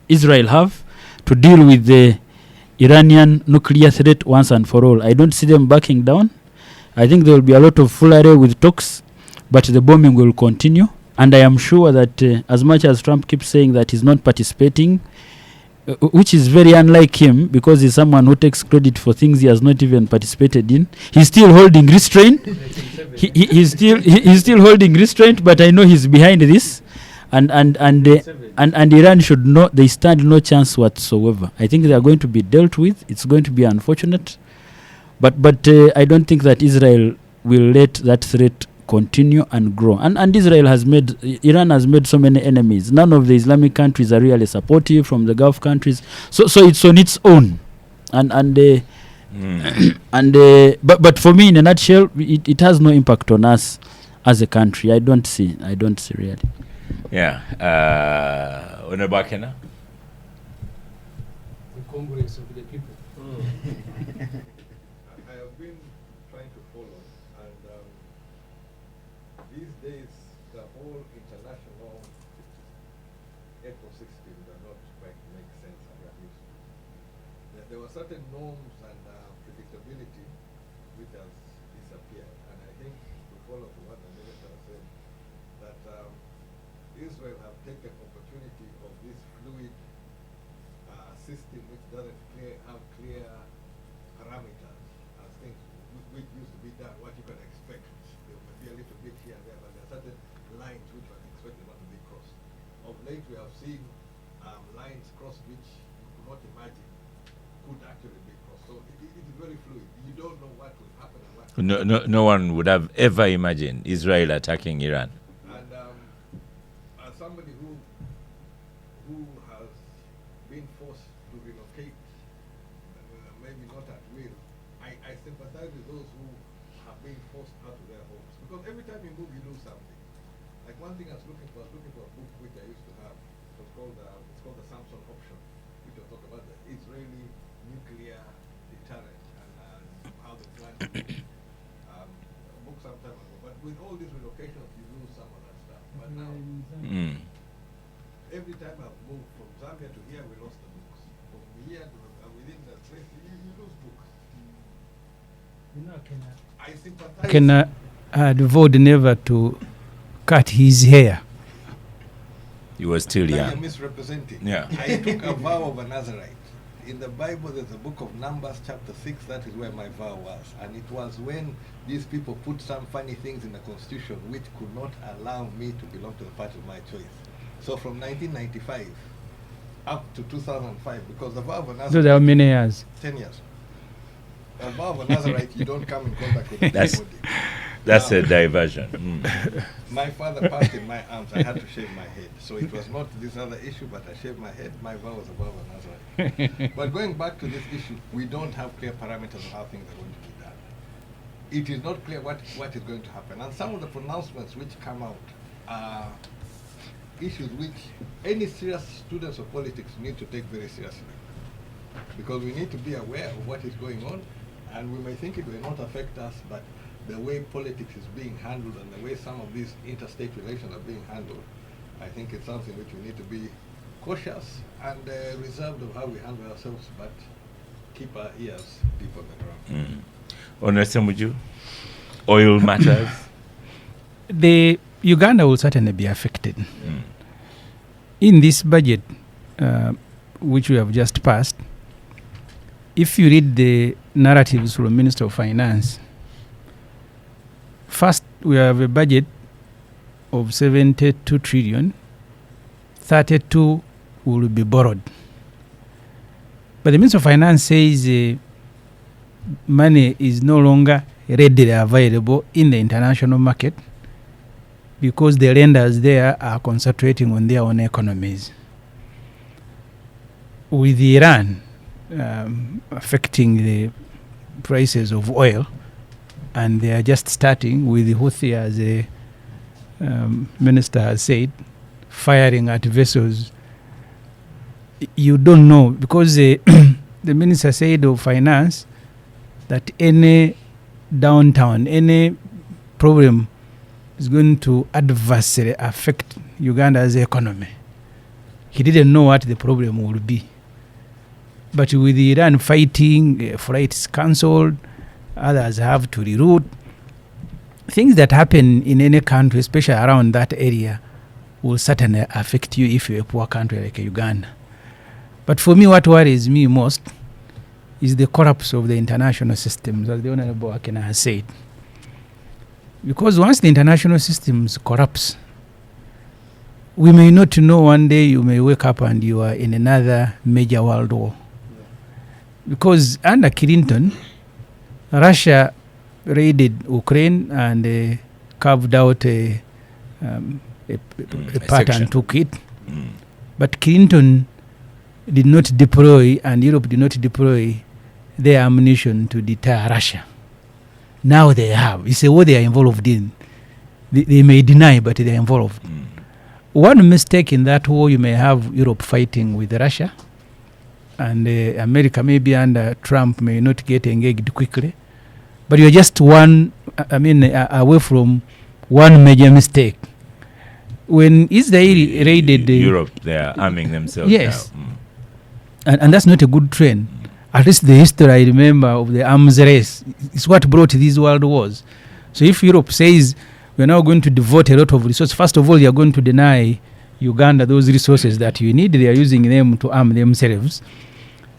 Israel have to deal with the Iranian nuclear threat once and for all. I don't see them backing down. I think there will be a lot of foolery with talks, but the bombing will continue. And I am sure that as much as Trump keeps saying that he's not participating, which is very unlike him because he's someone who takes credit for things he has not even participated in, he's still holding restraint. He's still holding restraint, but I know he's behind this. And Iran should know they stand no chance whatsoever. I think they are going to be dealt with. It's going to be unfortunate, but I don't think that Israel will let that threat continue and grow. And Iran has made so many enemies. None of the Islamic countries are really supportive from the Gulf countries. So it's on its own. But for me, in a nutshell, it has no impact on us as a country. I don't see really. Yeah. Honorable Akena? The Congress of the people. I have been trying to follow, and these days the whole international ecosystem does not quite make sense as it used to. There were certain norms and predictability which has disappeared, and I think to follow to what the minister said, that Israel have taken opportunity of this fluid system which doesn't have clear parameters as things which used to be that what you can expect. There may be a little bit here and there, but there are certain lines which are expected not to be crossed. Of late we have seen lines crossed which you could not imagine could actually be crossed. So it is very fluid. You don't know what will happen and what No one would have ever imagined Israel attacking Iran. Somebody who has been forced to relocate, maybe not at will, I sympathize with those who have been forced out of their homes. Because every time you move, you lose something. Like one thing I was looking for a book which I used to have. It's called the Samson Option, which will talk about the Israeli nuclear deterrent and how they plan to do it. A book some time ago. But with all these relocations, you lose some of that stuff. But now, every time I've moved from Zambia to here, we lost the books. From here to within the place, you lose books. I sympathize. Can devote never to cut his hair. You were still Now you're young. misrepresenting. Yeah. I took a vow of a Nazarite. In the Bible, there's a book of Numbers, chapter 6. That is where my vow was. And it was when these people put some funny things in the Constitution which could not allow me to belong to the party of my choice. So from 1995 up to 2005, because the vow of a Nazarite... Those are how many years? 10 years. A vow of a Nazarite, you don't come in contact with That's- anybody. That's Now, a diversion. Mm. My father passed in my arms. I had to shave my head. So it was not this other issue, but I shaved my head. My vow was a vow of a Nazarite. But going back to this issue, we don't have clear parameters of how things are going to be done. It is not clear what is going to happen. And some of the pronouncements which come out are issues which any serious students of politics need to take very seriously. Because we need to be aware of what is going on, and we may think it will not affect us, but the way politics is being handled and the way some of these interstate relations are being handled, I think it's something which we need to be cautious and reserved of how we handle ourselves, but keep our ears deep on the ground. Honorable Muju, oil matters. The Uganda will certainly be affected. In this budget, which we have just passed, if you read the narratives from Minister of Finance, first we have a budget of 72 trillion, 32 will be borrowed. But the Minister of Finance says money is no longer readily available in the international market because the lenders there are concentrating on their own economies. With Iran affecting the prices of oil, and they are just starting with the Houthi, as the minister has said, firing at vessels. You don't know, because the minister said of finance that any downtown, any problem is going to adversely affect Uganda's economy. He didn't know what the problem would be. But with Iran fighting, flights cancelled, others have to reroute. Things that happen in any country, especially around that area, will certainly affect you if you're a poor country like Uganda. But for me, what worries me most is the collapse of the international systems, as the Honorable Akena has said. Because once the international systems collapse, we may not know, one day you may wake up and you are in another major world war. Because under Clinton, Russia raided Ukraine and carved out a part section. and took it. But Clinton did not deploy, and Europe did not deploy their ammunition to deter Russia. Now they have. It's a war they are involved in. They may deny, but they are involved. One mistake in that war, you may have Europe fighting with Russia, and America maybe under Trump may not get engaged quickly. But you're just away from one major mistake. When Israel raided Europe, they are arming themselves Yes. now. and that's not a good trend. At least the history I remember of the arms race is what brought these world wars. So if Europe says we're now going to devote a lot of resources, first of all, you're going to deny Uganda those resources that you need. They are using them to arm themselves.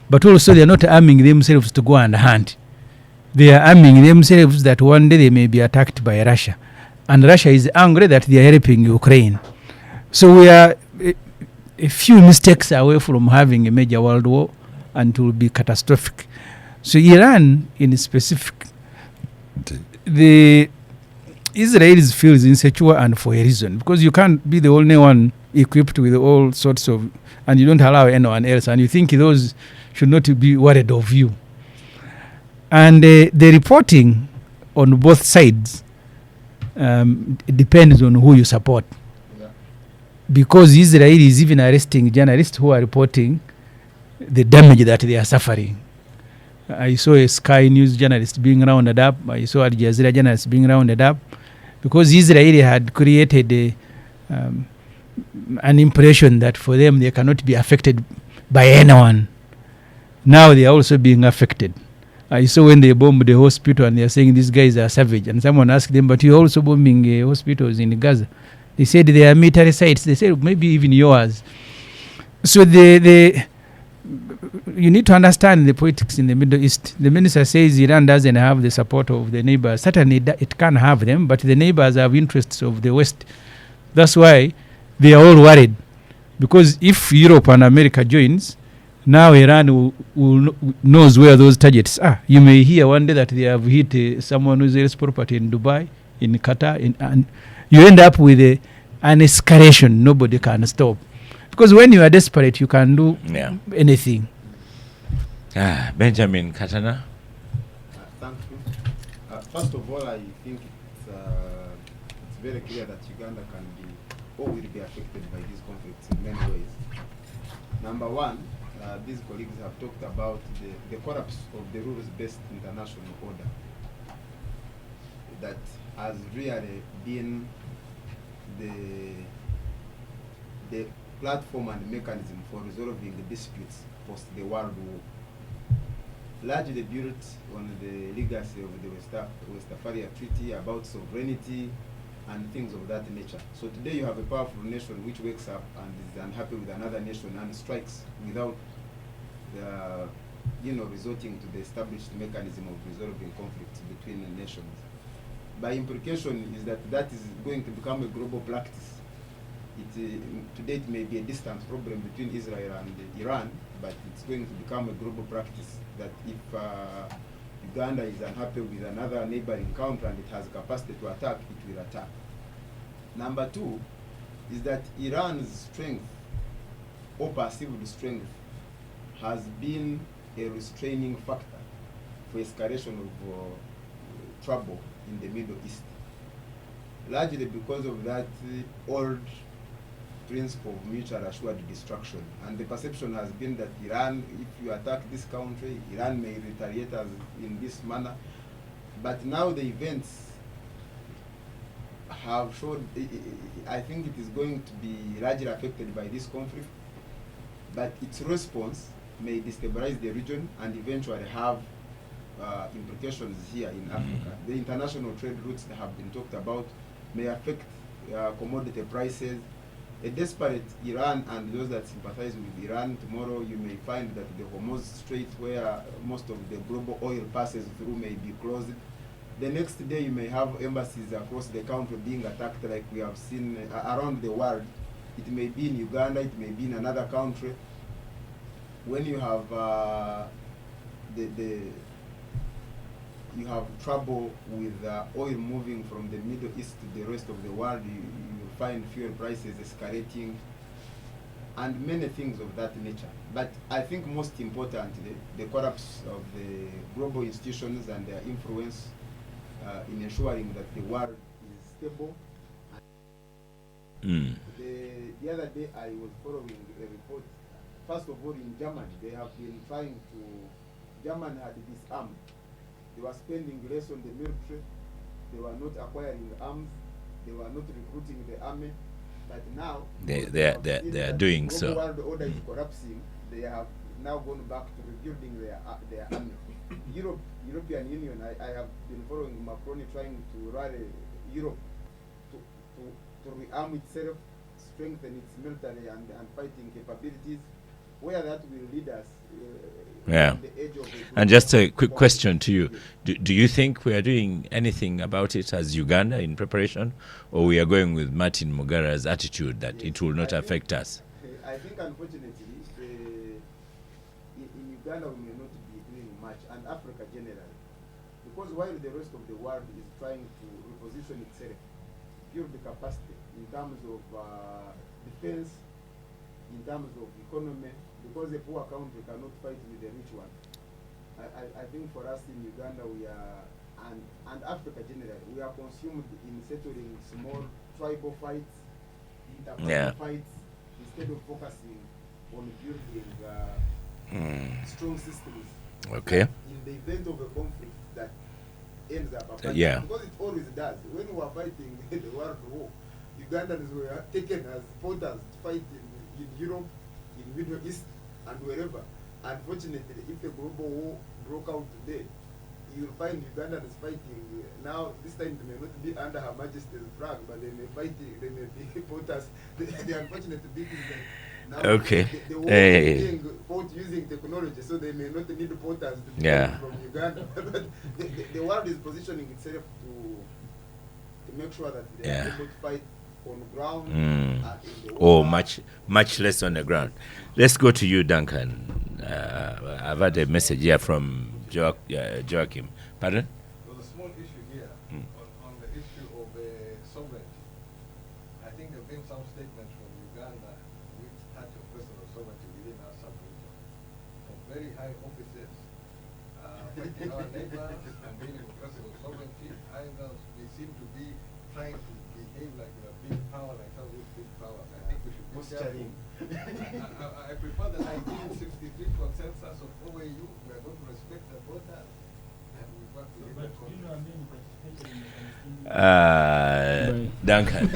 But also they are not arming themselves to go and hunt. They are arming themselves that one day they may be attacked by Russia. And Russia is angry that they are helping Ukraine. So we are a few mistakes away from having a major world war, and it will be catastrophic. So Iran, in specific, the Israelis feels insecure, and for a reason, because you can't be the only one equipped with all sorts of, and you don't allow anyone else, and you think those should not be worried of you. And the reporting on both sides depends on who you support. Because Israel is even arresting journalists who are reporting the damage that they are suffering. I saw a Sky News journalist being rounded up. I saw Al Jazeera journalists being rounded up because Israel had created an impression that for them they cannot be affected by anyone. Now they are also being affected. I saw when they bombed the hospital and they are saying these guys are savage. And someone asked them, but you're also bombing hospitals in Gaza. They said there are military sites. They said maybe even yours. So the you need to understand the politics in the Middle East. The minister says Iran doesn't have the support of the neighbors. Certainly it can have them, but the neighbors have interests of the West. That's why they are all worried. Because if Europe and America joins, now Iran knows where those targets are. You may hear one day that they have hit someone who's else property in Dubai, in Qatar, and you end up with an escalation nobody can stop. Because when you are desperate, you can do anything. Benjamin Katana. Thank you. First of all, I think it's very clear that Uganda can be or will be affected by these conflicts in many ways. Number one, these colleagues have talked about the collapse of the rules-based international order that has really been the platform and mechanism for resolving the disputes post the World War, largely built on the legacy of the Westphalia Treaty about sovereignty and things of that nature. So today you have a powerful nation which wakes up and is unhappy with another nation and strikes without resorting to the established mechanism of resolving conflicts between the nations. By implication is that is going to become a global practice. Today it may be a distance problem between Israel and Iran, but it's going to become a global practice that if Uganda is unhappy with another neighboring country and it has capacity to attack, it will attack. Number two is that Iran's strength, or perceived strength, has been a restraining factor for escalation of trouble in the Middle East. Largely because of that old principle of mutual assured destruction. And the perception has been that Iran, if you attack this country, Iran may retaliate as in this manner. But now the events have shown, I think it is going to be largely affected by this conflict, but its response may destabilize the region and eventually have implications here in Africa. The international trade routes that have been talked about may affect commodity prices. A desperate Iran and those that sympathize with Iran, tomorrow you may find that the Hormuz Strait, where most of the global oil passes through, may be closed. The next day you may have embassies across the country being attacked like we have seen around the world. It may be in Uganda, it may be in another country. When you have you have trouble with oil moving from the Middle East to the rest of the world, you find fuel prices escalating and many things of that nature. But I think most importantly, the collapse of the global institutions and their influence in ensuring that the world is stable. The other day I was following a report. First of all, in Germany, they have been trying to, Germany had disarmed. They were spending less on the military. They were not acquiring arms. They were not recruiting the army. But now they are doing so. The world order is collapsing. They have now gone back to rebuilding their army. European Union, I have been following Macron trying to rally Europe to rearm itself, strengthen its military and fighting capabilities. Where that will lead us on the edge of the And just a quick question to you. Do you think we are doing anything about it as Uganda in preparation, or we are going with Martin Mugara's attitude that it will not affect us? I think unfortunately in Uganda we may not be doing much, and Africa generally, because while the rest of the world is trying to reposition itself, build the capacity in terms of defense, in terms of economy, because a poor country cannot fight with a rich one. I think for us in Uganda, we are, and Africa generally, we are consumed in settling small tribal fights, interfaith fights, instead of focusing on building strong systems. Okay. In the event of a conflict that ends up, because it always does. When we were fighting the World War, Ugandans were taken as potters to fight in Europe, in Middle East, and wherever. Unfortunately, if a global war broke out today, you'll find Ugandans fighting. Now, this time they may not be under Her Majesty's flag, but they may be porters. The unfortunate bit is that now Okay. the war is being fought using technology, so they may not need porters to be from Uganda. But the world is positioning itself to make sure that they are able to fight on ground. Or much less on the ground. Let's go to you, Duncan. I've had a message here from Joachim. Pardon? There's a small issue here on the issue of sovereignty. I think there have been some statements from Uganda which touch on personal sovereignty within our sub-region. From very high officers fighting our neighbors and dealing with personal sovereignty, either we seem to be trying to behave like we're a big power, like some of these big powers. I think we should be careful. I prefer the 1963 consensus of OAU. We are going to respect the borders and we work together. Duncan.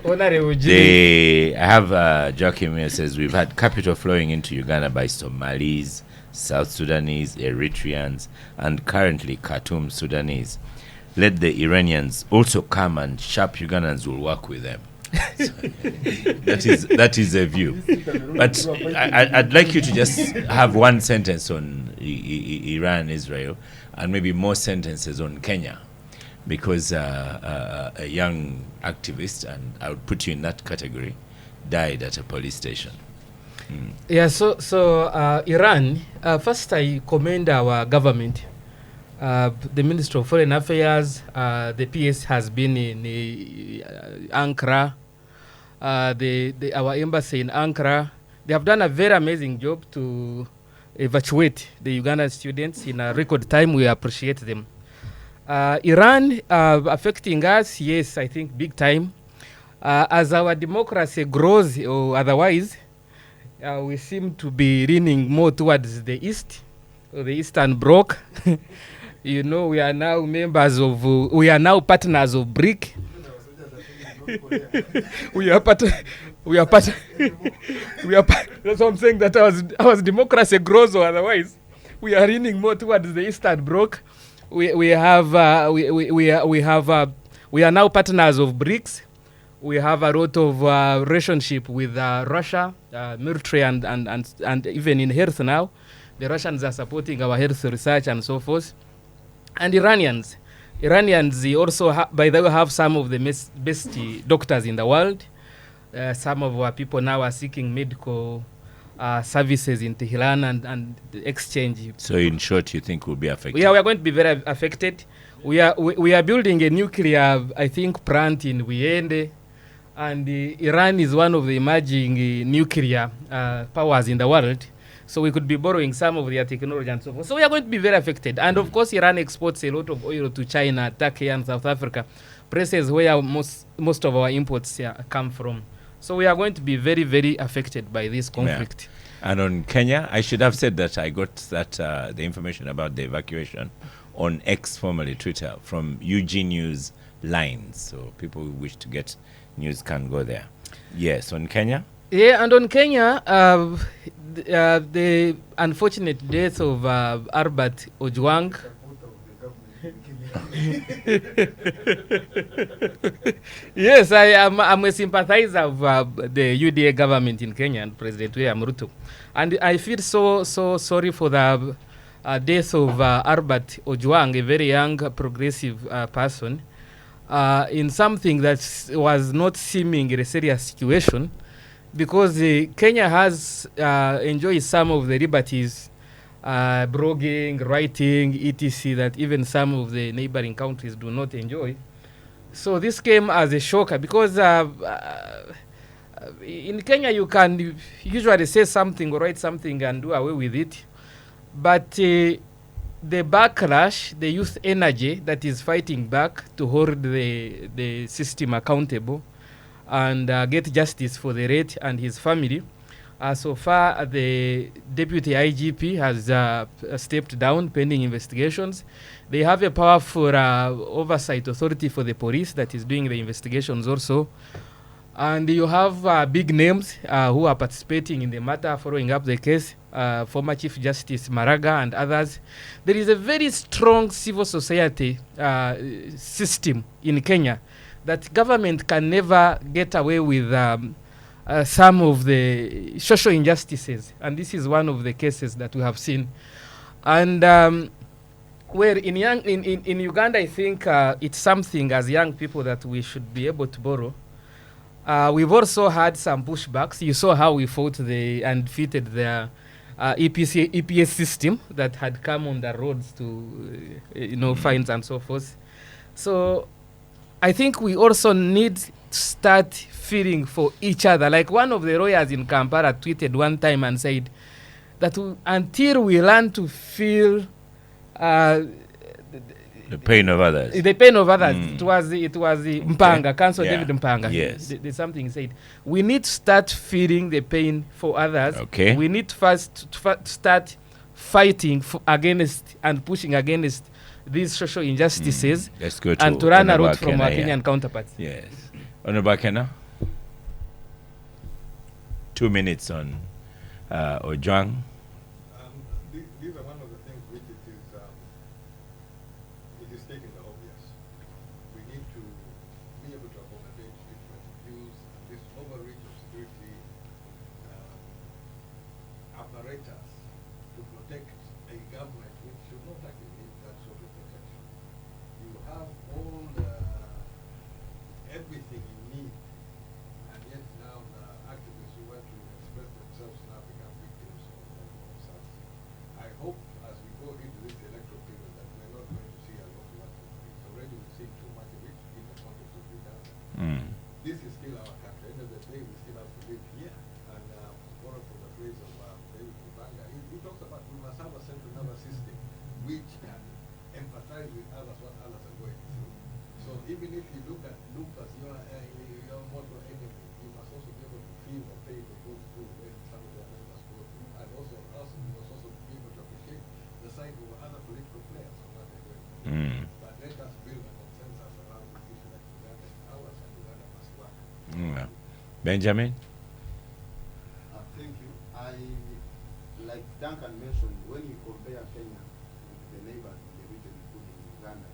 Honorable Jimmy. I have Joachim here says we've had capital flowing into Uganda by Somalis, South Sudanese, Eritreans, and currently Khartoum Sudanese. Let the Iranians also come and sharp Ugandans will work with them. So, that is a view. But I'd like you to just have one sentence on Iran, Israel, and maybe more sentences on Kenya, because a young activist, and I would put you in that category, died at a police station. Yeah, so Iran, first I commend our government. The Ministry of Foreign Affairs, the PS has been in Ankara, our embassy in Ankara. They have done a very amazing job to evacuate the Ugandan students in a record time. We appreciate them. Iran affecting us, yes, I think big time. As our democracy grows or otherwise, we seem to be leaning more towards the East, or the Eastern Bloc. You know, we are now members of, we are now partners of BRIC. we are part. That's what I'm saying, that our democracy grows or otherwise, we are leaning more towards the Eastern Bloc. We are now partners of BRICS. We have a lot of relationship with Russia, military and even in health now. The Russians are supporting our health research and so forth. And Iranians also, by the way, have some of the best doctors in the world. Some of our people now are seeking medical services in Tehran and the exchange. So in short, you think we'll be affected? Yeah, we are going to be very affected. We are building a nuclear, I think, plant in Uyende. And Iran is one of the emerging nuclear powers in the world. So we could be borrowing some of their technology and so forth. So we are going to be very affected. And of course, Iran exports a lot of oil to China, Turkey, and South Africa, places where most of our imports come from. So we are going to be very, very affected by this conflict. Yeah. And on Kenya, I should have said that I got that the information about the evacuation on X, formerly Twitter, from UG News lines. So people who wish to get news can go there. Yes, on Kenya? Yeah, and on Kenya, the unfortunate death of Albert Ojwang. Yes, I'm a sympathizer of the UDA government in Kenya and President William Ruto. And I feel so sorry for the death of Albert Ojwang, a very young progressive person, in something that was not seeming a serious situation, because Kenya has enjoyed some of the liberties, blogging, writing, etc., that even some of the neighboring countries do not enjoy. So this came as a shocker, because in Kenya you can usually say something or write something and do away with it. But the backlash, the youth energy that is fighting back to hold the system accountable and get justice for the Ret and his family. So far, the deputy IGP has stepped down pending investigations. They have a powerful oversight authority for the police that is doing the investigations also. And you have big names who are participating in the matter, following up the case, former Chief Justice Maraga and others. There is a very strong civil society system in Kenya that government can never get away with some of the social injustices. And this is one of the cases that we have seen. And where in Uganda, I think it's something as young people that we should be able to borrow. We've also had some pushbacks. You saw how we fought and defeated the EPS system that had come on the roads to, fines and so forth. So I think we also need to start feeling for each other. Like one of the lawyers in Kampala tweeted one time and said that until we learn to feel the pain of others. The pain of others. It was the Mpanga, Council David Mpanga. Yes. There's something he said. We need to start feeling the pain for others. Okay. We need to start fighting against and pushing against these social injustices. Let's go to and to run a route from our Kenna, Kenyan counterparts. Yes. Honorable Kenna? 2 minutes on Ojwang. These are one of the things which it is taking the obvious. We need to be able to accommodate different views. This overreach of security apparatus to protect a government which should not actually need that sort of protection. You have all everything you need, and yet now the activists who want to express themselves now become victims of such. I hope as we go into this electoral period that we're not going to see a lot of it. Already we've seen too much of it in the context of Uganda. This is still our country. End of the day, we still have to live here. And borrow from the phrase of David Uganda, he talks about we must have a central nervous system which can empathize with others, what others are going through. So even if you look at as your mortal enemy, you must also be able to feel the pain they go through when some of their members go through. And also you must also be able to appreciate the side of other political players and what they're going through. But let us build a consensus around this issue that Uganda is ours and Uganda must work. Benjamin? Thank you. Like Duncan mentioned, when you compare Kenya with the neighbors in the region, including Uganda,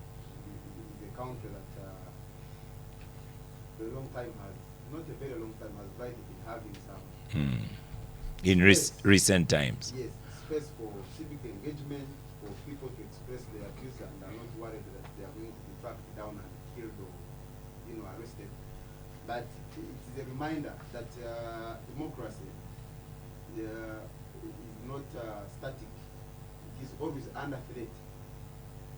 is a country that for a long time not a very long time, has tried in having some in recent times. Yes, space for civic engagement, for people to express their views and are not worried that they are going to be tracked down and killed or arrested. But it is a reminder that democracy is not static. It is always under threat.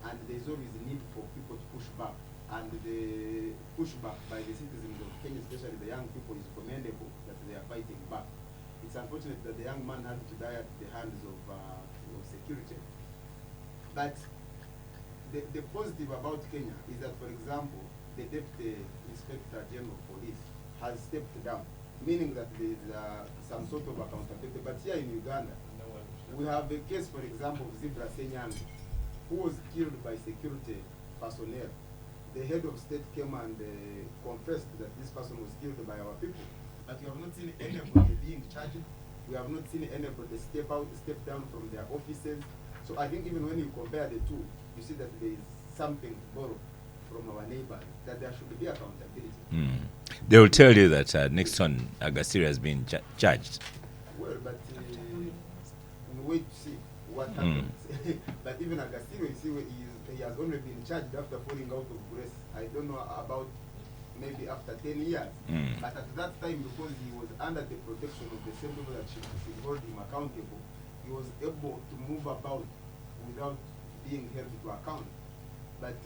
And there is always a need for people to push back. And the pushback by the citizens of Kenya, especially the young people, is commendable that they are fighting back. It's unfortunate that the young man had to die at the hands of security. But the positive about Kenya is that, for example, the Deputy Inspector General of Police has stepped down, meaning that there is some sort of accountability. But here in Uganda, we have a case, for example, of Zebra Senyani, who was killed by security personnel. The head of state came and confessed that this person was killed by our people. But we have not seen anybody being charged. We have not seen anybody step down from their offices. So I think even when you compare the two, you see that there is something borrowed from our neighbors, that there should be accountability. They will tell you that Nixon Agasiri has been charged. Well, but we wait to see what happens. But even Agasiri, you see, he has only been charged after falling out of grace. I don't know about maybe after 10 years. But at that time, because he was under the protection of the same people that should hold him accountable, he was able to move about without being held to account. But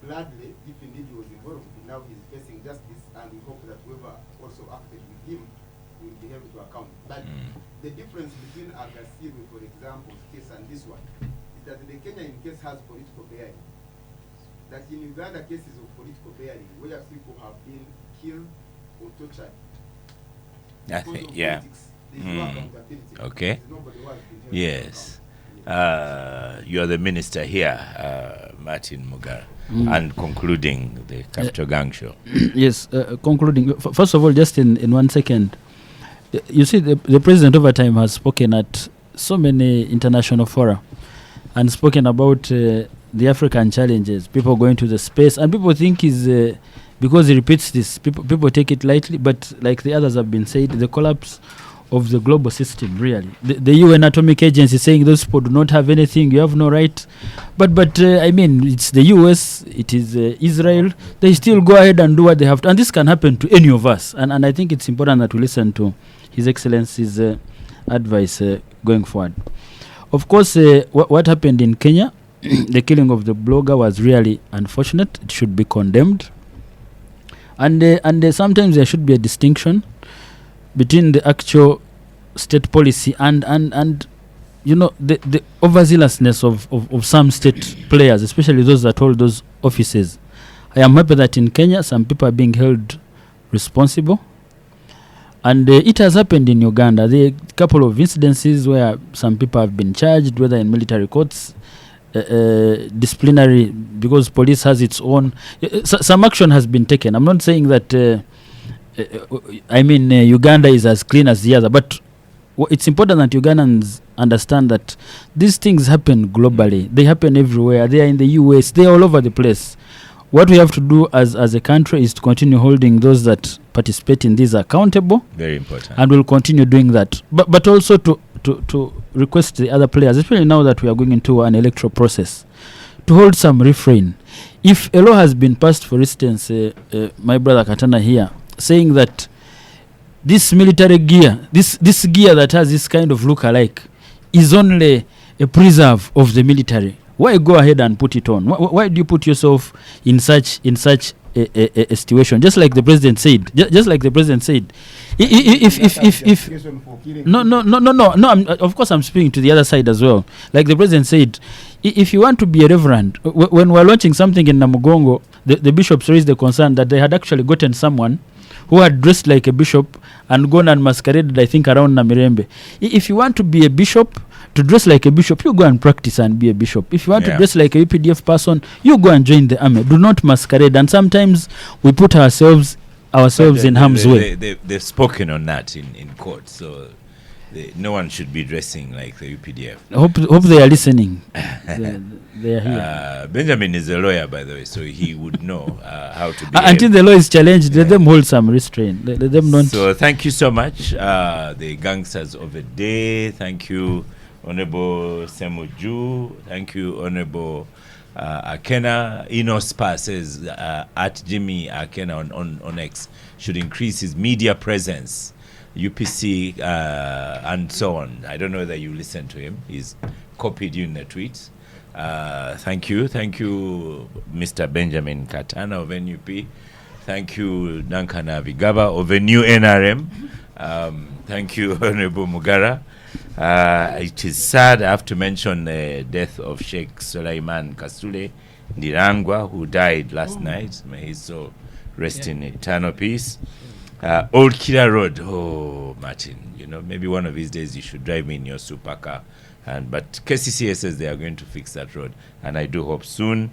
gladly, if indeed he was involved, now he's facing justice, and we hope that whoever also acted with him will be held to account. But the difference between Agasiri, for example, case and this one, is that the Kenyan case has political bearing. That in Uganda, cases of political bearing, where people have been killed or tortured because of politics, there's no accountability. Okay. Nobody was being held to Yes. account. you're the minister here, Martin Mugara, and concluding the Capital Gang show. Yes, concluding. First of all, just in 1 second, you see, the president over time has spoken at so many international fora and spoken about the African challenges, people going to the space, and people think he's because he repeats this, people take it lightly, but like the others have been said, the collapse of the global system, really. The UN Atomic Agency saying those people do not have anything, you have no right. But I mean, it's the US, it is Israel, they still go ahead and do what they have to. And this can happen to any of us. And I think it's important that we listen to His Excellency's advice going forward. Of course, what happened in Kenya, the killing of the blogger was really unfortunate. It should be condemned. And sometimes there should be a distinction between the actual state policy and you know, the overzealousness of some state players, especially those that hold those offices. I am happy that in Kenya some people are being held responsible, and it has happened in Uganda. There are a couple of incidences where some people have been charged, whether in military courts, disciplinary, because police has its own. Some action has been taken. I'm not saying that. Uganda is as clean as the other, but it's important that Ugandans understand that these things happen globally. They happen everywhere. They are in the US. They are all over the place. What we have to do as a country is to continue holding those that participate in these accountable. Very important. And we'll continue doing that. But also to request the other players, especially now that we are going into an electoral process, to hold some refrain. If a law has been passed, for instance, my brother Katana here, saying that this military gear, this gear that has this kind of look-alike, is only a preserve of the military. Why go ahead and put it on? Why do you put yourself in such a situation? Just like the president said. Just like the president said. If no. Of course, I'm speaking to the other side as well. Like the president said, if you want to be a reverend, when we're launching something in Namugongo, the bishops raised the concern that they had actually gotten someone who had dressed like a bishop and gone and masqueraded, I think, around Namirembe. If you want to be a bishop, to dress like a bishop, you go and practice and be a bishop. If you want to dress like a UPDF person, you go and join the army. Do not masquerade. And sometimes we put ourselves in harm's way. They've spoken on that in court, so no one should be dressing like the UPDF. Hope they are listening. They are here. Benjamin is a lawyer, by the way, so he would know how to behave. Until the law is challenged, let them hold some restraint. Let them not. So thank you so much, the gangsters of the day. Thank you, Honorable Semuju. Thank you, Honorable Akena. Inospa says at Jimmy Akena on X should increase his media presence. UPC and so on. I don't know whether you listen to him. He's copied you in the tweets. Thank you, Mr. Benjamin Katana of NUP. Thank you, Duncan Avigaba of the new NRM. Thank you, Honorable Mugara. It is sad I have to mention the death of Sheikh Sulaiman Kasule Ndirangwa, who died last night. May his soul rest in eternal peace. Old Kira Road. Oh, Martin, maybe one of these days you should drive me in your supercar. But KCCA says they are going to fix that road, and I do hope soon.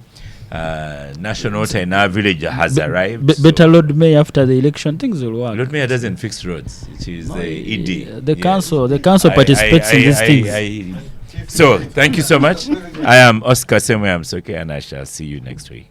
National Water in our village has arrived. Better Lord Mayor after the election, things will work. Lord Mayor doesn't fix roads. It is the ED. The council participates in these things. So, thank you so much. I am Oscar Semwe Amsoke, and I shall see you next week.